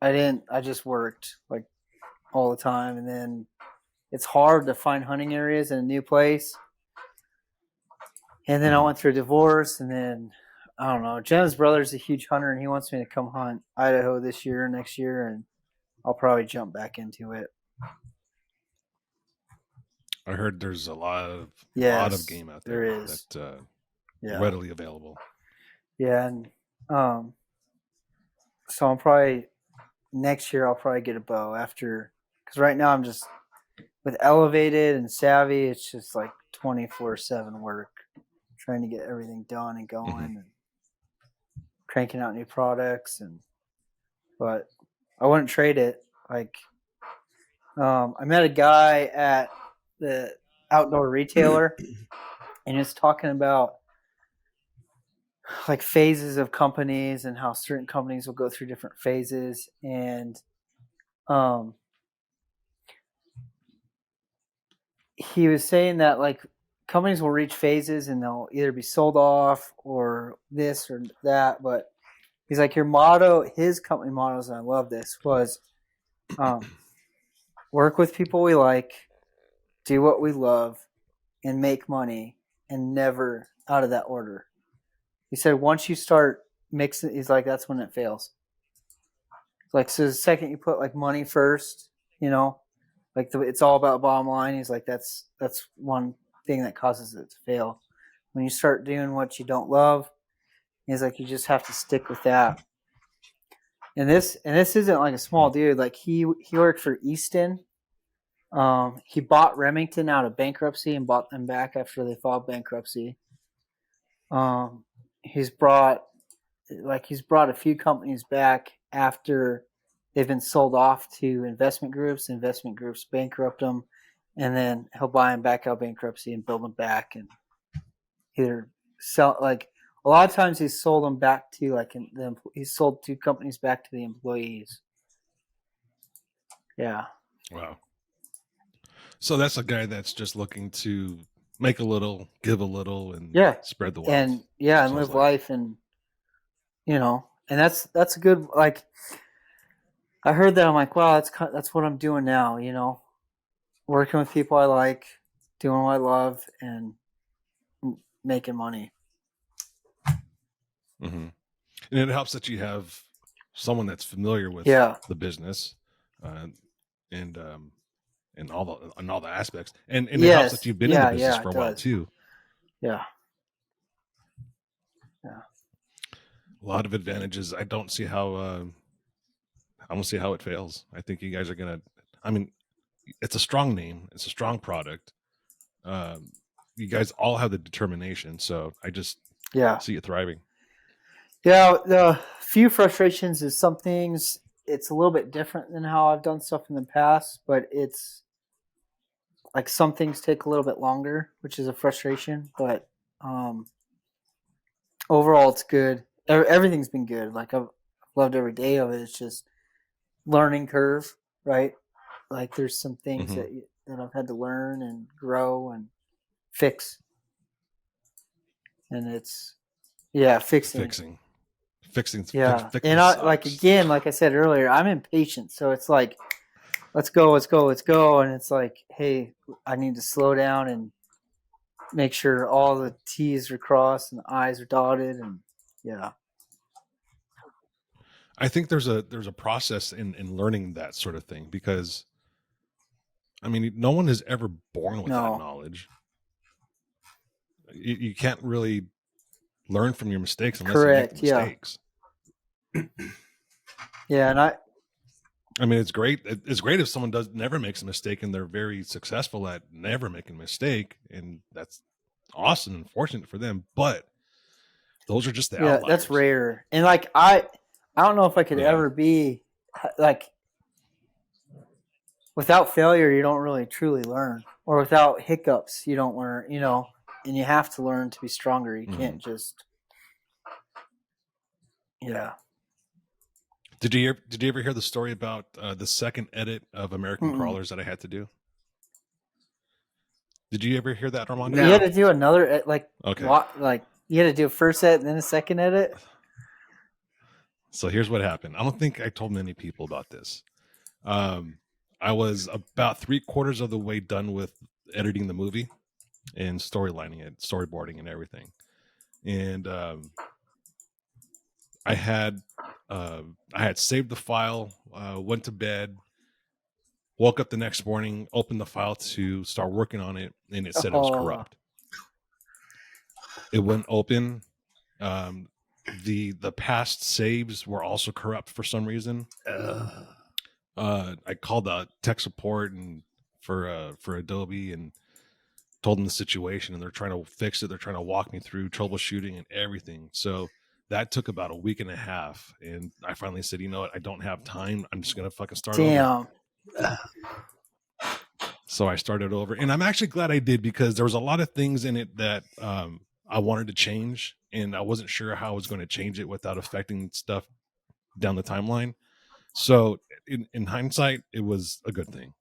I didn't. I just worked like all the time, and then it's hard to find hunting areas in a new place. And then I went through a divorce, and then I don't know. Jen's brother's a huge hunter, and he wants me to come hunt Idaho this year, next year, and I'll probably jump back into it. I heard there's a lot of game out there. There is. That readily available. Yeah, and so I'm probably next year I'll probably get a bow after, because right now I'm just with Elevated and Savvy. It's just like 24/7 work, trying to get everything done and going, and cranking out new products. But I wouldn't trade it. Like, I met a guy at the outdoor retailer, and he's talking about like phases of companies and how certain companies will go through different phases. And he was saying that like companies will reach phases and they'll either be sold off or this or that. But he's like, his company mottos, and I love this, was work with people we like, do what we love, and make money, and never out of that order. He said once you start mixing, he's like, that's when it fails. Like, so the second you put like money first, like it's all about bottom line. He's like, that's one thing that causes it to fail. When you start doing what you don't love, he's like, you just have to stick with that. And this isn't like a small dude. Like he worked for Easton. He bought Remington out of bankruptcy and bought them back after they filed bankruptcy. He's brought a few companies back after they've been sold off to investment groups. Investment groups bankrupt them, and then he'll buy them back out of bankruptcy and build them back, and either sell. Like a lot of times, he's sold them back to he's sold two companies back to the employees. Yeah. Wow. So that's a guy that's just looking to make a little, give a little, and spread the wealth. And and live life, and and that's a good, like, I heard that, I'm like, wow, that's what I'm doing now, working with people I like, doing what I love, and making money. Mm-hmm. And it helps that you have someone that's familiar with the business, and all the aspects, and it helps that you've been in the business for a while too. Yeah. A lot of advantages. I don't see how it fails. I think you guys are gonna. I mean, it's a strong name. It's a strong product. You guys all have the determination, so I just see it thriving. Yeah, the few frustrations is some things. It's a little bit different than how I've done stuff in the past, but it's like some things take a little bit longer, which is a frustration. But overall, it's good. Everything's been good. Like, I've loved every day of it. It's just learning curve, right? Like, there's some things that I've had to learn and grow and fix, and it's fixing. Yeah, and like I said earlier, I'm impatient, so it's like, let's go, and it's like, hey, I need to slow down and make sure all the T's are crossed and the I's are dotted, and I think there's a process in learning that sort of thing, because I mean, no one is ever born with that knowledge. You can't really learn from your mistakes unless you make the mistakes. And I mean, it's great. It's great if someone never makes a mistake and they're very successful at never making a mistake, and that's awesome and fortunate for them. But those are just the outliers. That's rare. And like, I don't know if I could ever be like, without failure, you don't really truly learn, or without hiccups, you don't learn. And you have to learn to be stronger. You can't just. Did you ever hear the story about the second edit of American Crawlers that I had to do? Did you ever hear that, Armando? No. You had to do another, like, like you had to do a first edit and then a second edit. So here's what happened. I don't think I told many people about this. I was about 3/4 of the way done with editing the movie and storylining it, storyboarding and everything. And I had saved the file, went to bed, woke up the next morning, opened the file to start working on it, and it said it was corrupt. It wouldn't open. The past saves were also corrupt for some reason. I called the tech support and for Adobe and told them the situation, and they're trying to fix it. They're trying to walk me through troubleshooting and everything. So that took about a week and a half, and I finally said, you know what, I don't have time. I'm just gonna fucking start over. So I started over, and I'm actually glad I did, because there was a lot of things in it that I wanted to change, and I wasn't sure how I was going to change it without affecting stuff down the timeline. So in hindsight, it was a good thing.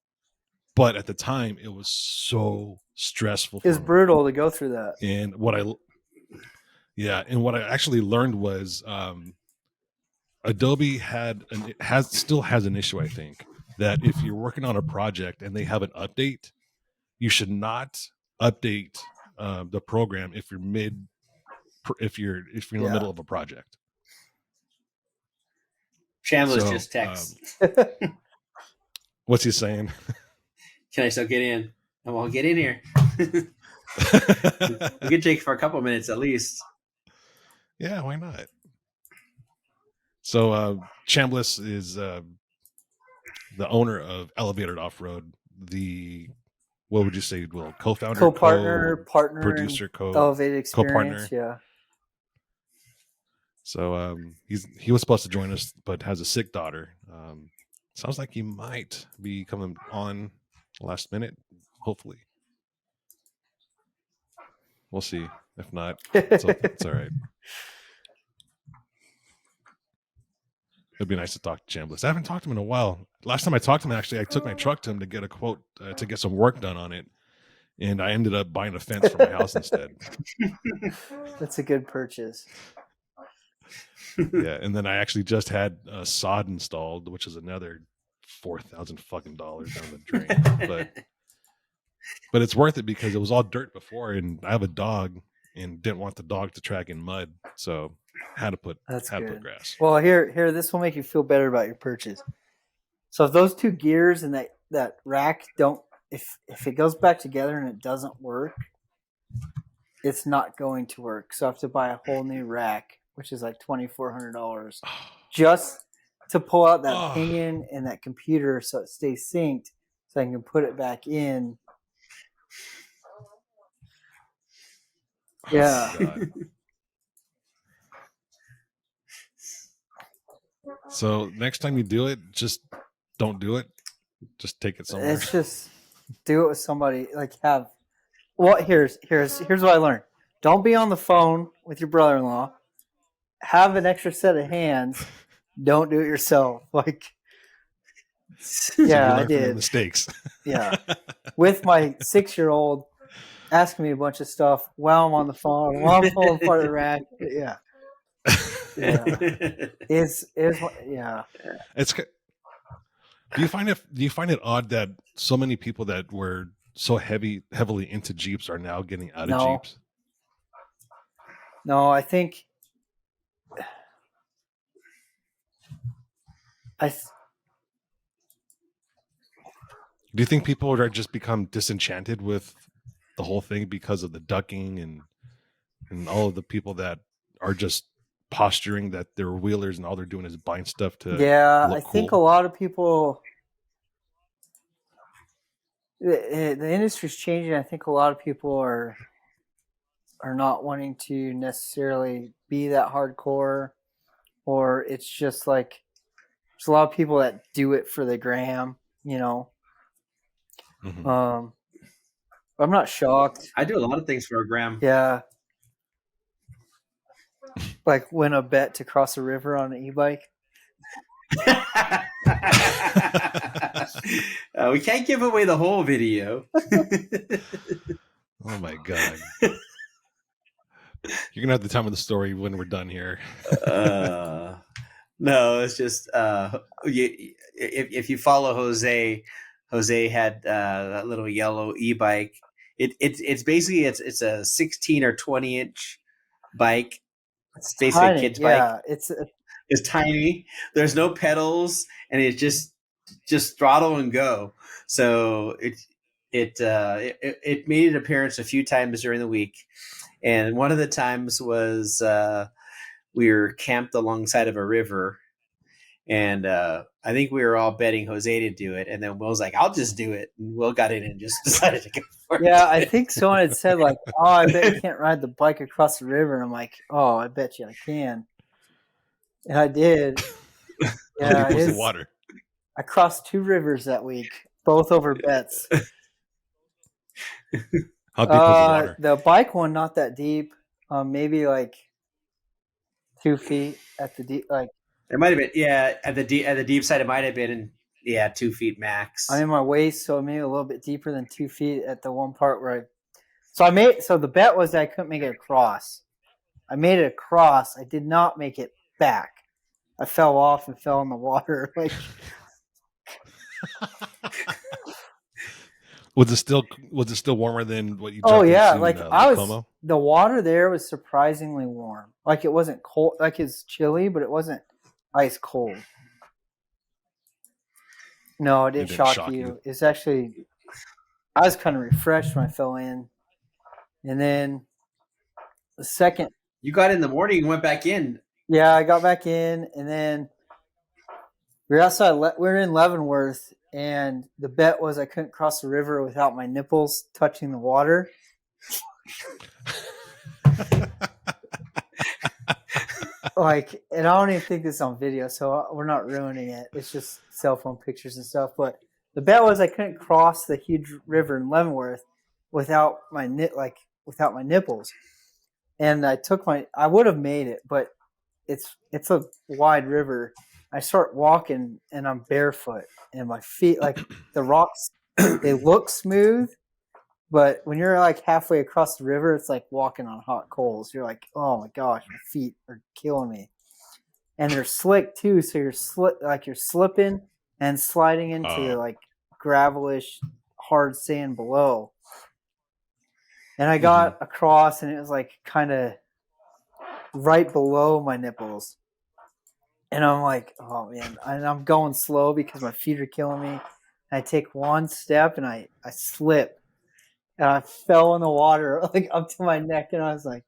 But at the time, it was so stressful. It's brutal to go through that. And what I actually learned was Adobe still has an issue, I think, that if you're working on a project and they have an update, you should not update the program if you're in the middle of a project. Chandler's just text. What's he saying? Can I still get in? I won't get in here. We could take for a couple minutes at least. Yeah, why not? So Chambliss is the owner of Elevated Offroad. What would you say? Well, co-founder, partner, producer, Elevated Experience, co-partner. Yeah. So he was supposed to join us, but has a sick daughter. Sounds like he might be coming on last minute. Hopefully, we'll see. If not, it's all right. It'd be nice to talk to Chambliss. I haven't talked to him in a while. Last time I talked to him, actually, I took my truck to him to get a quote to get some work done on it, and I ended up buying a fence for my house instead. That's a good purchase. Yeah, and then I actually just had a sod installed, which is another $4,000 fucking dollars down the drain. But it's worth it because it was all dirt before, and I have a dog and didn't want the dog to track in mud, so had to put grass. Well, here, this will make you feel better about your purchase. So if those two gears and that rack don't, if it goes back together and it doesn't work, it's not going to work. So I have to buy a whole new rack, which is like $2,400, just to pull out that pinion and that computer so it stays synced, so I can put it back in. Yeah. So next time you do it, just don't do it. Just take it somewhere. It's just do it with somebody. Like here's what I learned. Don't be on the phone with your brother-in-law. Have an extra set of hands. Don't do it yourself. Like, yeah, I did mistakes. Yeah, with my 6-year-old asking me a bunch of stuff while I'm on the phone, while I'm pulling apart the rack. Yeah. It's yeah. It's. Do you find it odd that so many people that were so heavily into Jeeps are now getting out of Jeeps? No, I think Do you think people are just become disenchanted with the whole thing because of the ducking and all of the people that are just posturing that they're wheelers and all they're doing is buying stuff to look cool? Think a lot of people, the industry's changing. I think a lot of people are not wanting to necessarily be that hardcore, or it's just like there's a lot of people that do it for the gram, you know. Mm-hmm. I'm not shocked. I do a lot of things for a gram. Yeah. Like win a bet to cross a river on an e-bike. We can't give away the whole video. Oh my God. You're gonna have the time of the story when we're done here. No, it's just if you follow Jose had that little yellow e-bike. It's basically it's a 16 or 20 inch bike. It's basically a kid's bike. It's tiny. There's no pedals, and it's just throttle and go. So it made an appearance a few times during the week, and one of the times was we were camped alongside of a river, and I think we were all betting Jose to do it, and then Will's like, "I'll just do it," and Will got in and just decided to go for it. Yeah, I think someone had said like, "Oh, I bet you can't ride the bike across the river," and I'm like, "Oh, I bet you I can," and I did. Yeah, it was the water. I crossed 2 rivers that week, both over bets. How deep was the water? The bike one, not that deep. Maybe like 2 feet at the deep. Like it might have been, at the deep side. It might have been, 2 feet max. I'm in my waist, so maybe a little bit deeper than 2 feet at the one part where So the bet was that I couldn't make it across. I made it across. I did not make it back. I fell off and fell in the water. Like. Was it still warmer than what you? Oh yeah, into, like Como? The water there was surprisingly warm. Like it wasn't cold, like it's chilly, but it wasn't ice cold. No, it didn't shock you. It's actually, I was kind of refreshed when I fell in, and then the second you got in the morning and went back in. Yeah, I got back in, and then we were outside. We were in Leavenworth. And the bet was I couldn't cross the river without my nipples touching the water. Like, and I don't even think this is on video, so we're not ruining it. It's just cell phone pictures and stuff. But the bet was I couldn't cross the huge river in Leavenworth without my nipples. And I would have made it, but it's a wide river. I start walking and I'm barefoot and my feet, like the rocks, they look smooth, but when you're like halfway across the river, it's like walking on hot coals. You're like, oh my gosh, my feet are killing me. And they're slick too, so you're slipping and sliding into the like gravelish hard sand below. And I got across and it was like kind of right below my nipples. And I'm like, oh man, and I'm going slow because my feet are killing me. And I take one step and I slip and I fell in the water like up to my neck. And I was like,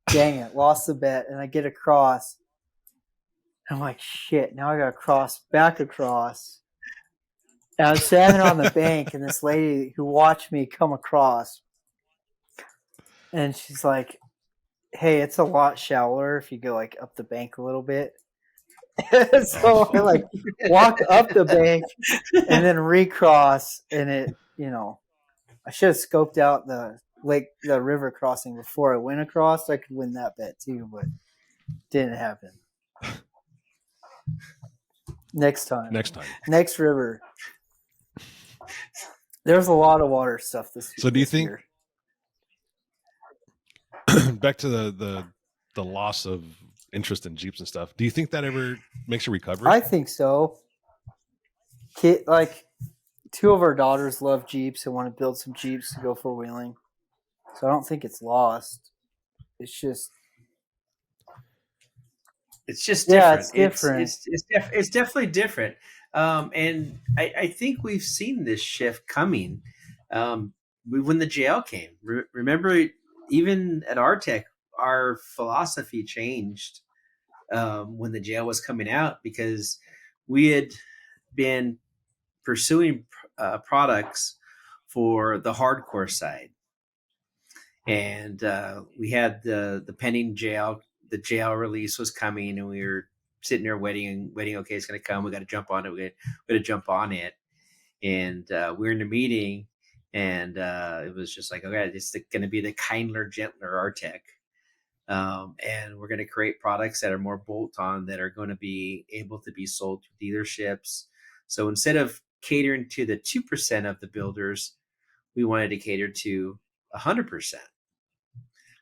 dang it, lost the bet. And I get across. And I'm like, shit, now I got to back across. And I was standing on the bank and this lady who watched me come across. And she's like, hey, it's a lot shallower if you go like up the bank a little bit. So I like walk up the bank and then recross, and it, I should have scoped out the river crossing before I went across. I could win that bet too, but didn't happen. Next time. Next river. There's a lot of water stuff this. So do you think? Year. Back to the loss of interest in Jeeps and stuff. Do you think that ever makes a recovery? I think so. Like 2 of our daughters love Jeeps and want to build some Jeeps to go for wheeling. So I don't think it's lost. It's just different. Yeah, it's different. It's definitely different. And I think we've seen this shift coming. When the JL came, remember, even at Artec, our philosophy changed when the JL was coming out, because we had been pursuing products for the hardcore side. And we had the pending JL. The JL release was coming, and we were sitting there waiting. Okay, it's going to come. We got to jump on it. We got to jump on it. And we were in a meeting, and it was just like, okay, it's going to be the kindler, gentler Artec. And we're going to create products that are more bolt-on, that are going to be able to be sold to dealerships. So instead of catering to the 2% of the builders, we wanted to cater to 100%.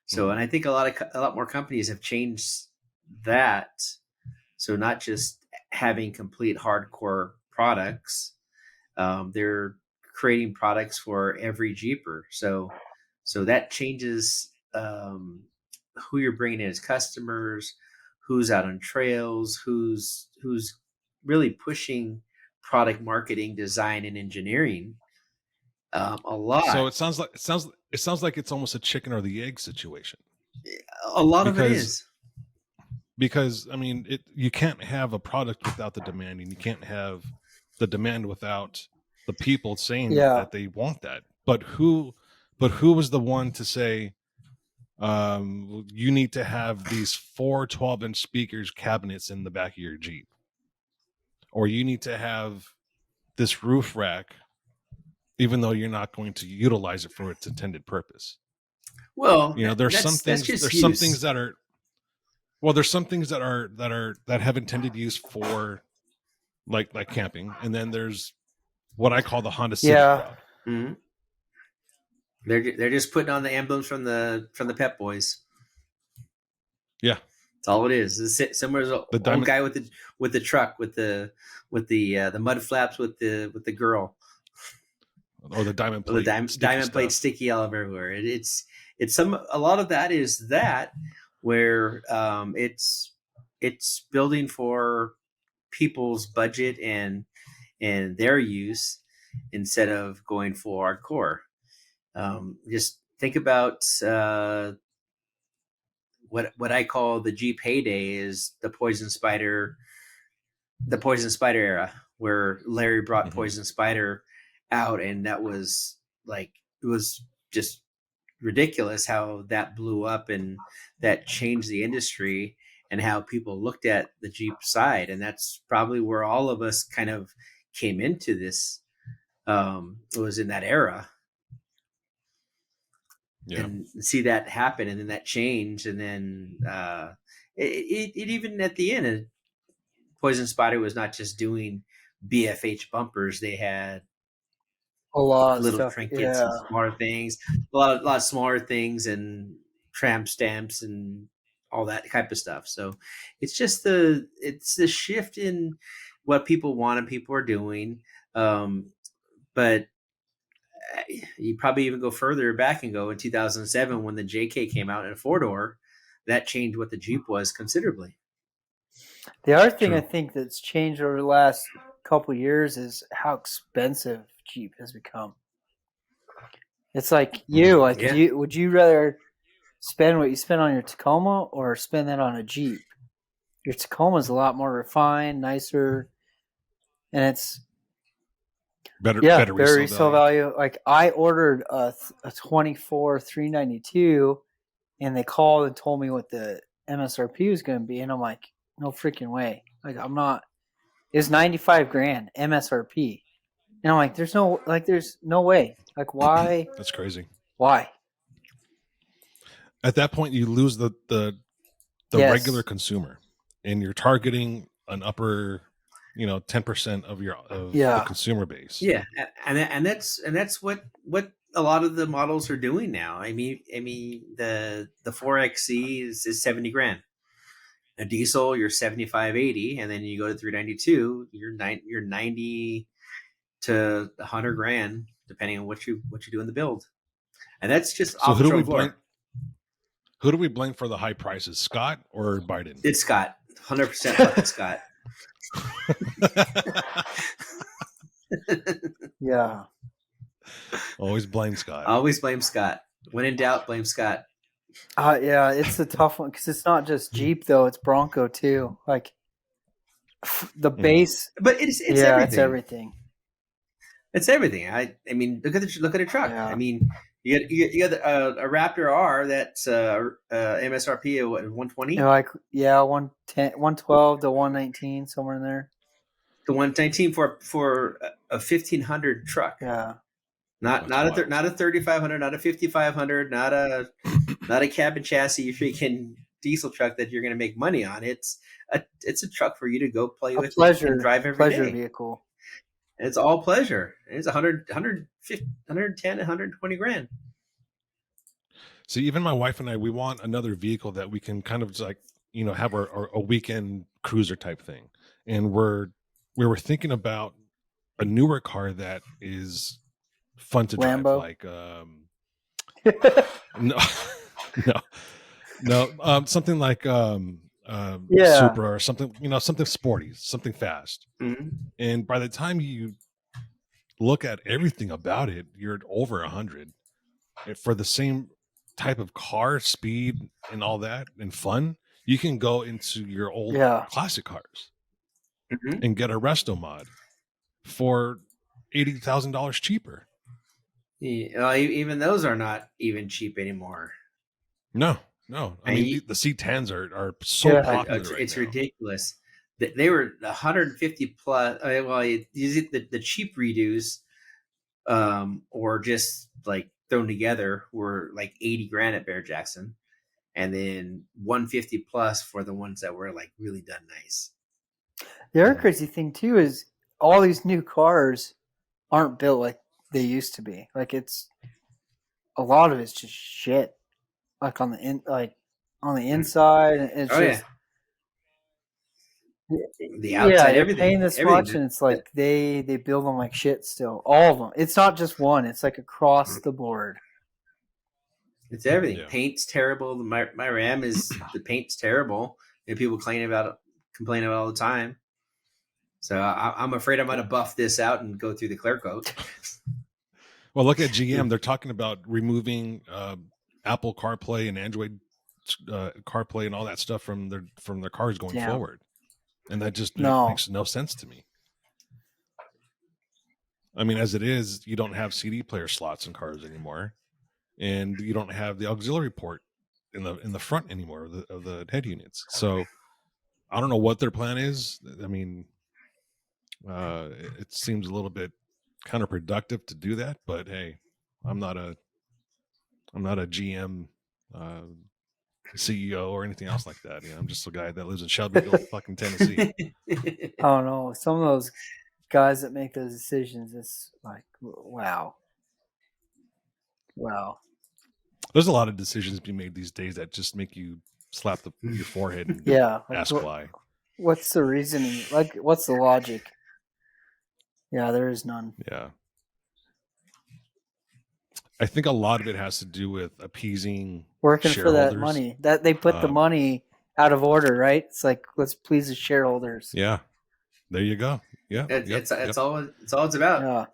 So, and I think a lot more companies have changed that. So not just having complete hardcore products, they're creating products for every Jeeper. So that changes who you're bringing in as customers, who's out on trails, who's really pushing product marketing, design, and engineering. A lot. So it sounds like it's almost a chicken or the egg situation. A lot of it is. Because I mean, you can't have a product without the demand, and you can't have the demand without the people saying that they want that. But who was the one to say, you need to have these 4 12-inch speakers cabinets in the back of your Jeep, or you need to have this roof rack, even though you're not going to utilize it for its intended purpose? Well, there's some things that have intended use for like camping, and then there's what I call the Honda Civic crowd. Mm-hmm. They're just putting on the emblems from the Pep Boys. Yeah, that's all it is. It's similar to the old guy with the truck with the mud flaps with the girl, or the diamond plate, diamond plate sticky all everywhere. It's a lot of that is that where it's building for people's budget and their use instead of going full hardcore. Just think about what I call the Jeep heyday is the Poison Spider era, where Larry brought Poison Spider out, and that was like, it was just ridiculous how that blew up and that changed the industry and how people looked at the Jeep side. And that's probably where all of us kind of came into this. It was in that era. Yeah. And see that happen, and then that change, and then it even at the end, Poison Spotty was not just doing BFH bumpers; they had a lot of little stuff. trinkets Yeah, and smaller things, a lot of smaller things, and tramp stamps and all that type of stuff. So it's just it's the shift in what people want and people are doing. But you probably even go further back and go in 2007 when the JK came out in a 4-door, that changed what the Jeep was considerably. the other thing True. I think that's changed over the last couple of years is how expensive Jeep has become. It's like Yeah. would you rather spend what you spend on your Tacoma or spend that on a Jeep? Your Tacoma is a lot more refined, nicer, and it's Better better resale resale value. value. Like I ordered a 24 392, and they called and told me what the MSRP was going to be, and I'm like, no freaking way. Like I'm not. It's 95 grand MSRP, and I'm like, there's no way. Like why? That's crazy. Why? At that point, you lose the Yes. regular consumer, and you're targeting an upper 10% of the consumer base. Yeah, and that's what a lot of the models are doing now. I mean the 4XC is 70 grand. A diesel, you're 75, 80, and then you go to 392, you're 90 to 100 grand, depending on what you do in the build. And that's just So off the showroom floor. Who do we blame for the high prices, Scott or Biden? It's Scott. 100% fucking Scott. Yeah. Always blame Scott. Always blame Scott. When in doubt, blame Scott. Yeah, it's a tough one because it's not just Jeep though; it's Bronco too. Like the base, but it's everything. It's everything. It's everything. I mean, look at a truck. Yeah. I mean, you got a Raptor R that's MSRP of 120. Like 110, 112 to 119, somewhere in there. The 119 for a 1500 truck. Yeah. Not a 3500, not a 5500, not a cab and chassis freaking diesel truck that you're going to make money on. It's a truck for you to go play with and drive every day. Vehicle. And it's all pleasure. And it's 110, 120 grand. See, even my wife and I, we want another vehicle that we can kind of like, have a weekend cruiser type thing. And we were thinking about a newer car that is fun to drive, like something like Supra or something, something sporty, something fast. Mm-hmm. And by the time you look at everything about it, you're over 100 for the same type of car, speed, and all that, and fun. You can go into your old classic cars and get a resto mod for $80,000 cheaper. Yeah, even those are not even cheap anymore. No. I mean, the C10s are so popular. It's ridiculous. They were 150 plus. Well, the cheap redos, or just like thrown together, were like 80 grand at Bear Jackson, and then 150 plus for the ones that were like really done nice. The other crazy thing too is all these new cars aren't built like they used to be. Like it's a lot of it's just shit. Like on the inside, it's just the outside. They're paying this much, and it's like they build them like shit. Still, all of them. It's not just one. It's like across the board. It's everything. Yeah. Paint's terrible. My Ram the paint's terrible, and people complain about it all the time. So I'm afraid I'm going to buff this out and go through the clear coat. Well, look at GM. They're talking about removing Apple CarPlay and Android CarPlay and all that stuff from their cars going forward, and that just makes no sense to me. I mean, as it is, you don't have CD player slots in cars anymore, and you don't have the auxiliary port in the front anymore of the head units. So I don't know what their plan is. I mean, it seems a little bit counterproductive to do that, but hey, I'm not a GM CEO or anything else like that. I'm just a guy that lives in Shelbyville, fucking Tennessee. I don't know. Some of those guys that make those decisions, it's like, wow. There's a lot of decisions being made these days that just make you slap your forehead and ask why. What's the reasoning? Like, what's the logic? Yeah, there is none. Yeah. I think a lot of it has to do with appeasing working for that money. That they put the money out of order, right? It's like, let's please the shareholders. Yeah. There you go. Yeah. It's all it's about.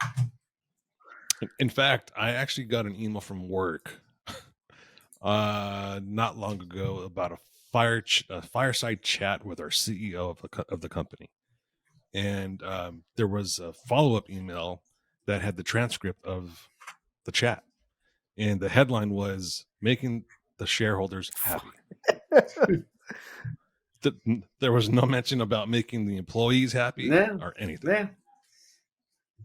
Yeah. In fact, I actually got an email from work not long ago about a fireside chat with our CEO of the company. And there was a follow-up email that had the transcript of the chat. And the headline was making the shareholders happy. There was no mention about making the employees happy or anything. Yeah.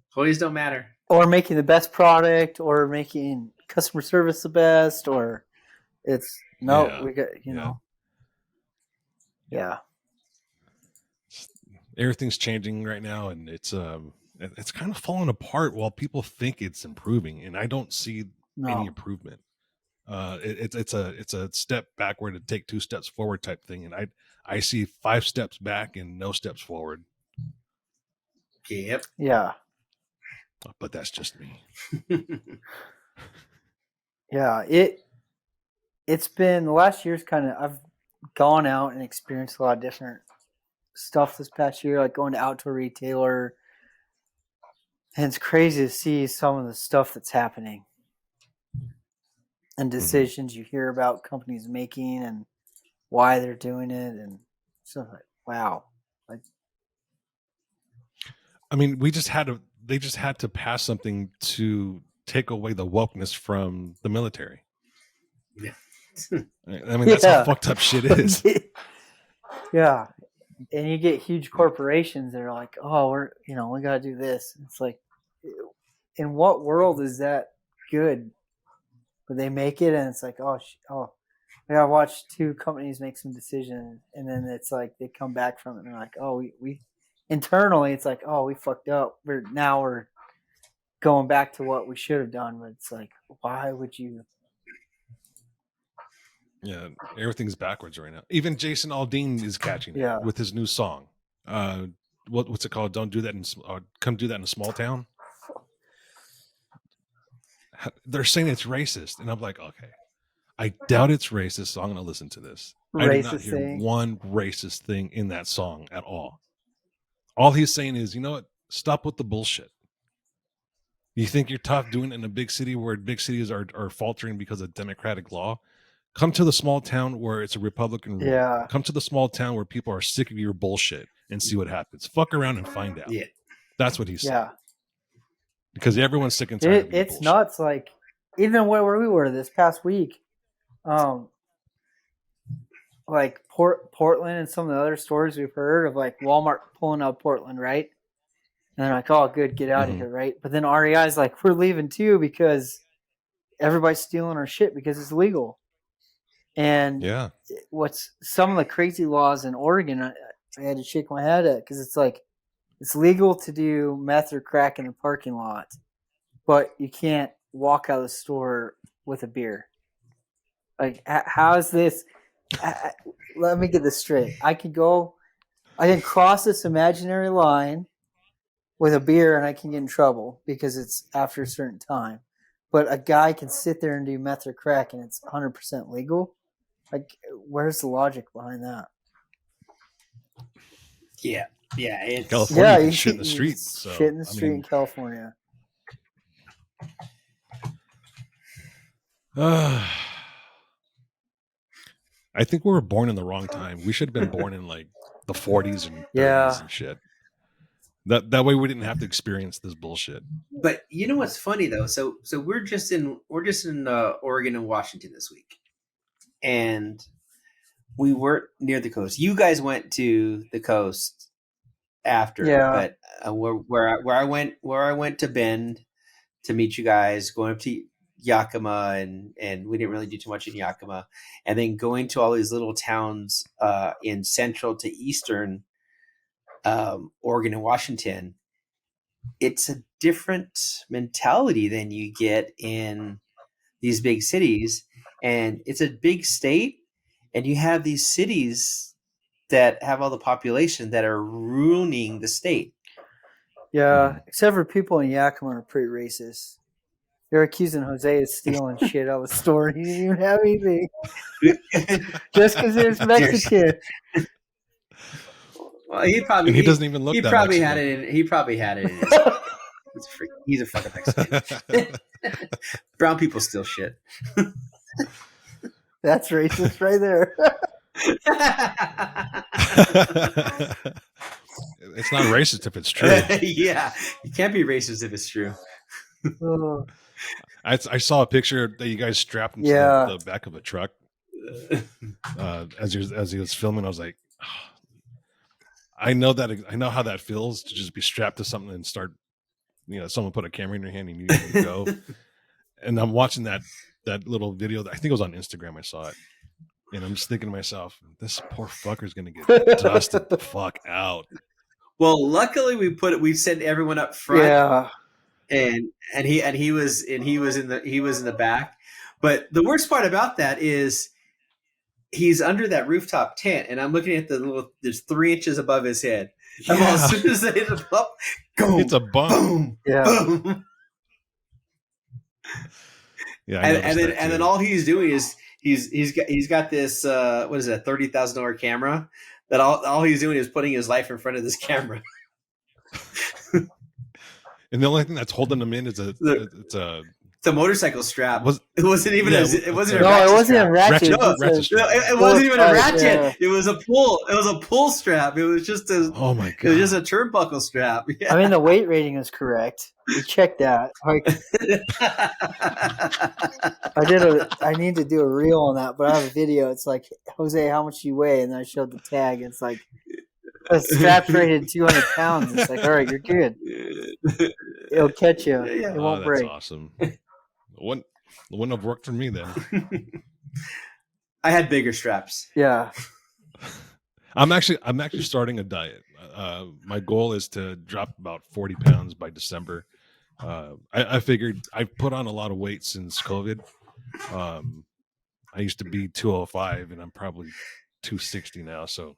Employees don't matter. Or making the best product, or making customer service the best, or it's we got, know. Yeah. Everything's changing right now, and it's kind of falling apart while people think it's improving, and I don't see any improvement. It's a step backward to take 2 steps forward type thing, and I see 5 steps back and no steps forward. Yep. Yeah. But that's just me. Yeah, it's been the last year's kind of, I've gone out and experienced a lot of different stuff this past year, like going to Outdoor Retailer, and it's crazy to see some of the stuff that's happening and decisions you hear about companies making and why they're doing it, and stuff like, wow. Like, I mean, they just had to pass something to take away the wokeness from the military. Yeah. I mean, that's how fucked up shit is. Yeah. And you get huge corporations that are like, oh, we got to do this. It's like, in what world is that good? But they make it, and it's like, I got to watch 2 companies make some decisions. And then it's like, they come back from it and they're like, oh, we internally, it's like, oh, we fucked up. We're going back to what we should have done. But it's like, why would you? Yeah, everything's backwards right now. Even Jason Aldean is catching it with his new song. What's it called? Don't do that come do that in a small town. They're saying it's racist, and I'm like, okay, I doubt it's racist, so I'm going to listen to this. I did not hear one racist thing in that song at all. All he's saying is, you know what? Stop with the bullshit. You think you're tough doing it in a big city where big cities are faltering because of democratic law? Come to the small town where it's a Republican rule. Yeah. Come to the small town where people are sick of your bullshit and see what happens. Fuck around and find out. Yeah. That's what he's saying. Because everyone's sick and tired of your bullshit. Nuts. Like, even where we were this past week, like Portland and some of the other stories we've heard of, like Walmart pulling out Portland, right? And they're like, oh, good, get out of here, right? But then REI is like, we're leaving too because everybody's stealing our shit because it's legal. And what's some of the crazy laws in Oregon, I had to shake my head at, because it's like, it's legal to do meth or crack in the parking lot, but you can't walk out of the store with a beer. Like, how is this? Let me get this straight. I can cross this imaginary line with a beer and I can get in trouble because it's after a certain time. But a guy can sit there and do meth or crack and it's 100% legal. Like, where's the logic behind that? Yeah. Yeah. It's California, you shit in the street. Shit in the street in California. I think we were born in the wrong time. We should have been born in like the 40s and 30s and shit. That way we didn't have to experience this bullshit. But you know what's funny though? So we're just in Oregon and Washington this week, and we weren't near the coast. You guys went to the coast after, but where I went to Bend to meet you guys, going up to Yakima, and we didn't really do too much in Yakima, and then going to all these little towns in central to eastern Oregon and Washington. It's a different mentality than you get in these big cities, and it's a big state, and you have these cities that have all the population that are ruining the state. Yeah, except for people in Yakima are pretty racist. They're accusing Jose of stealing shit out of the store. He didn't even have anything. Just because he was Mexican. Well, he doesn't even look that probably Mexican. had it in, he probably had it in his he's a fucking Mexican. Brown people steal shit. That's racist right there. It's not racist if it's true. Yeah, you can't be racist if it's true. I saw a picture that you guys strapped into the back of a truck as he was filming. I was like, oh, I know how that feels to just be strapped to something and start, someone put a camera in your hand and you need to go. And I'm watching that little video. I think it was on Instagram. I saw it. And I'm just thinking to myself, this poor fucker's going to get dusted the fuck out. Well, luckily we sent everyone up front. Yeah. And he was in the back. But the worst part about that is he's under that rooftop tent, and I'm looking at there's 3 inches above his head. Yeah. As soon as they hit the bump, boom, it's a bump. Boom, yeah. Boom. Yeah. And then all he's doing is he's got this what is that, $30,000 camera that all he's doing is putting his life in front of this camera. And the only thing that's holding him in is the motorcycle strap. It wasn't even a ratchet. It wasn't a ratchet. It wasn't even a ratchet. Yeah. It was a pull. It was a pull strap. It was just oh my god. It was just a turnbuckle strap. Yeah. I mean, the weight rating is correct. We checked that. I need to do a reel on that, but I have a video. It's like, Jose, how much you weigh? And then I showed the tag. It's like, a strap's rated 200 pounds. It's like, all right, you're good. It'll catch you. Yeah. It won't break. That's awesome. Wouldn't have worked for me then. I had bigger straps. Yeah. I'm actually starting a diet. My goal is to drop about 40 pounds by December. I figured I've put on a lot of weight since COVID. I used to be 205 and I'm probably 260 now. So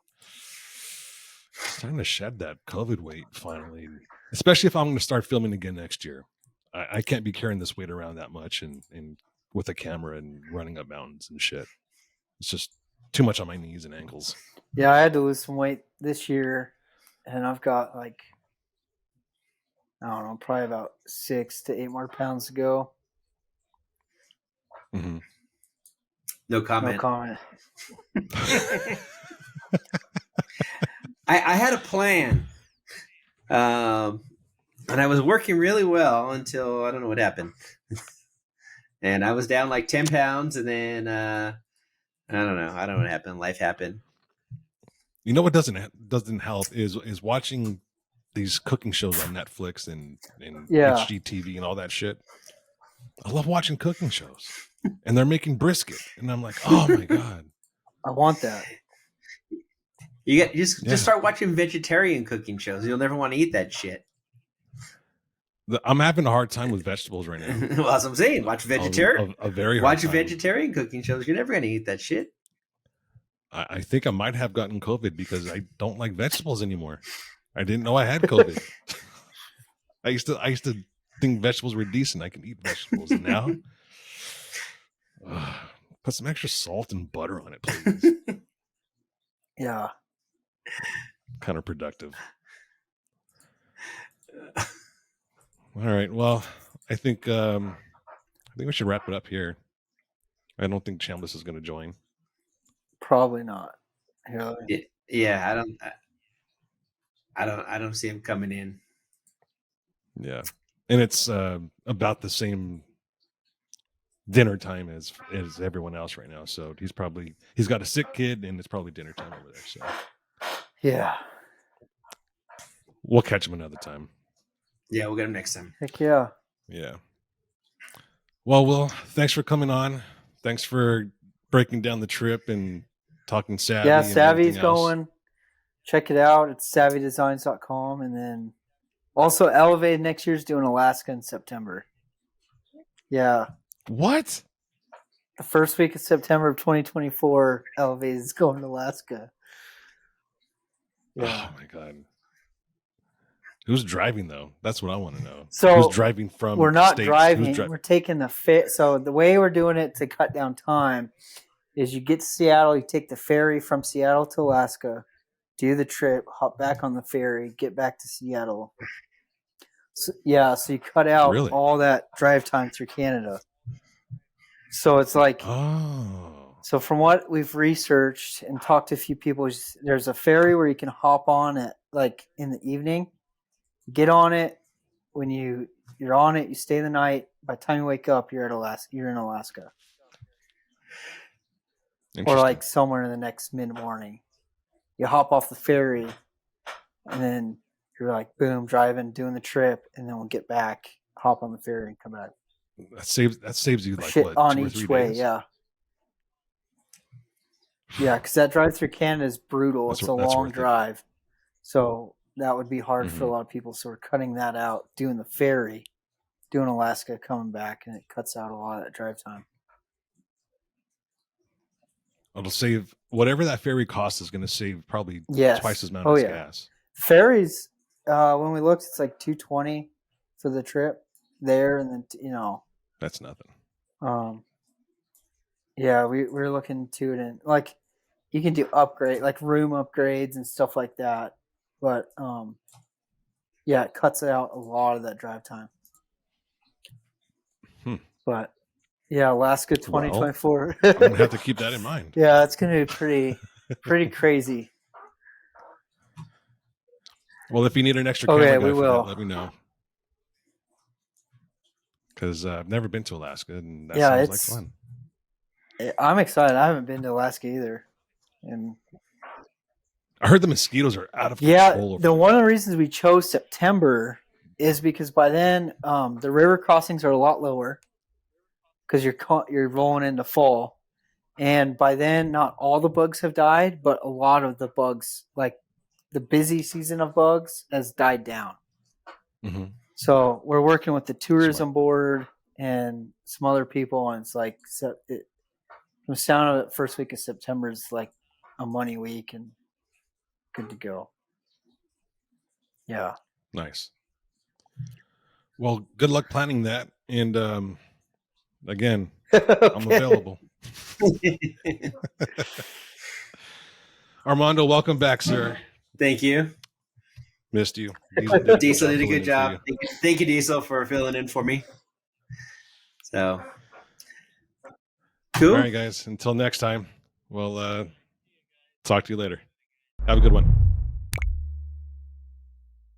it's time to shed that COVID weight finally, especially if I'm going to start filming again next year. I can't be carrying this weight around that much and with a camera and running up mountains and shit. It's just too much on my knees and ankles. Yeah, I had to lose some weight this year, and I've got I don't know, probably about 6 to 8 more pounds to go. Mm-hmm. No comment. No comment. I had a plan, and I was working really well until I don't know what happened, and I was down like 10 pounds, and then I don't know what happened. Life happened. You know what doesn't help is watching these cooking shows on Netflix and HGTV and all that shit. I love watching cooking shows, and they're making brisket, and I'm like, oh my god, I want that. You just start watching vegetarian cooking shows. You'll never want to eat that shit. I'm having a hard time with vegetables right now. Well, that's what I'm saying. Watch vegetarian. A very hard watch time. Vegetarian cooking shows. You're never going to eat that shit. I think I might have gotten COVID because I don't like vegetables anymore. I didn't know I had COVID. I used to think vegetables were decent. I can eat vegetables, and now put some extra salt and butter on it, please. Yeah. Counterproductive. All right. Well, I think we should wrap it up here. I don't think Chambliss is going to join. Probably not. Yeah, I don't see him coming in. Yeah, and it's about the same dinner time as everyone else right now. So he's got a sick kid, and it's probably dinner time over there. So yeah, we'll catch him another time. Yeah, we'll get him next time. Heck yeah. Yeah. Well, Will, thanks for coming on. Thanks for breaking down the trip and talking Savvy. Yeah, and Savvy's everything else. going. Check it out. It's savvydesigns.com. And then also Elevated next year's doing Alaska in September. Yeah. What? The first week of September of 2024, Elevated is going to Alaska. Yeah. Oh my God. Who's driving though? That's what I want to know. So who's driving from? We're not states? driving. We're taking the fit. So the way we're doing it to cut down time is you get to Seattle, you take the ferry from Seattle to Alaska, do the trip, hop back on the ferry, get back to Seattle. So you cut out all that drive time through Canada. So it's like, so from what we've researched and talked to a few people, there's a ferry where you can hop on at like in the evening, get on it. When you're on it, you stay the night. By the time you wake up, you're in Alaska. Or like somewhere in the next mid-morning. You hop off the ferry, and then you're like, boom, driving, doing the trip, and then we'll get back, hop on the ferry, and come back. That saves you like shit what, on 2 or each 3 way, days? yeah. Yeah, because that drive through Canada is brutal. It's a long drive. So that would be hard for a lot of people. So we're cutting that out, doing the ferry, doing Alaska, coming back, and it cuts out a lot of that drive time. It'll save whatever that ferry cost is going to save probably twice as much as gas. Ferries, when we looked, it's like $220 for the trip there, and then that's nothing. Yeah, we're looking to it, and like you can do room upgrades and stuff like that, but it cuts out a lot of that drive time. But yeah, Alaska 2024. Well, I'm gonna have to keep that in mind. Yeah, it's gonna be pretty crazy. Well, if you need an extra camera guy we will. Let me know. Because I've never been to Alaska, and that sounds like fun. I'm excited. I haven't been to Alaska either, and I heard the mosquitoes are out of control. Yeah, one of the reasons we chose September is because by then the river crossings are a lot lower because you're rolling into fall, and by then not all the bugs have died, but a lot of the bugs, like the busy season of bugs, has died down. Mm-hmm. So we're working with the tourism board and some other people, and it's like from the sound of it, first week of September is like a money week and good to go. Yeah. Nice. Well, good luck planning that, and again, I'm available. Armando, welcome back, sir. Thank you. Missed you. Diesel did a good job. Thank you, Diesel, for filling in for me. So, cool. All right, guys. Until next time, we'll talk to you later. Have a good one.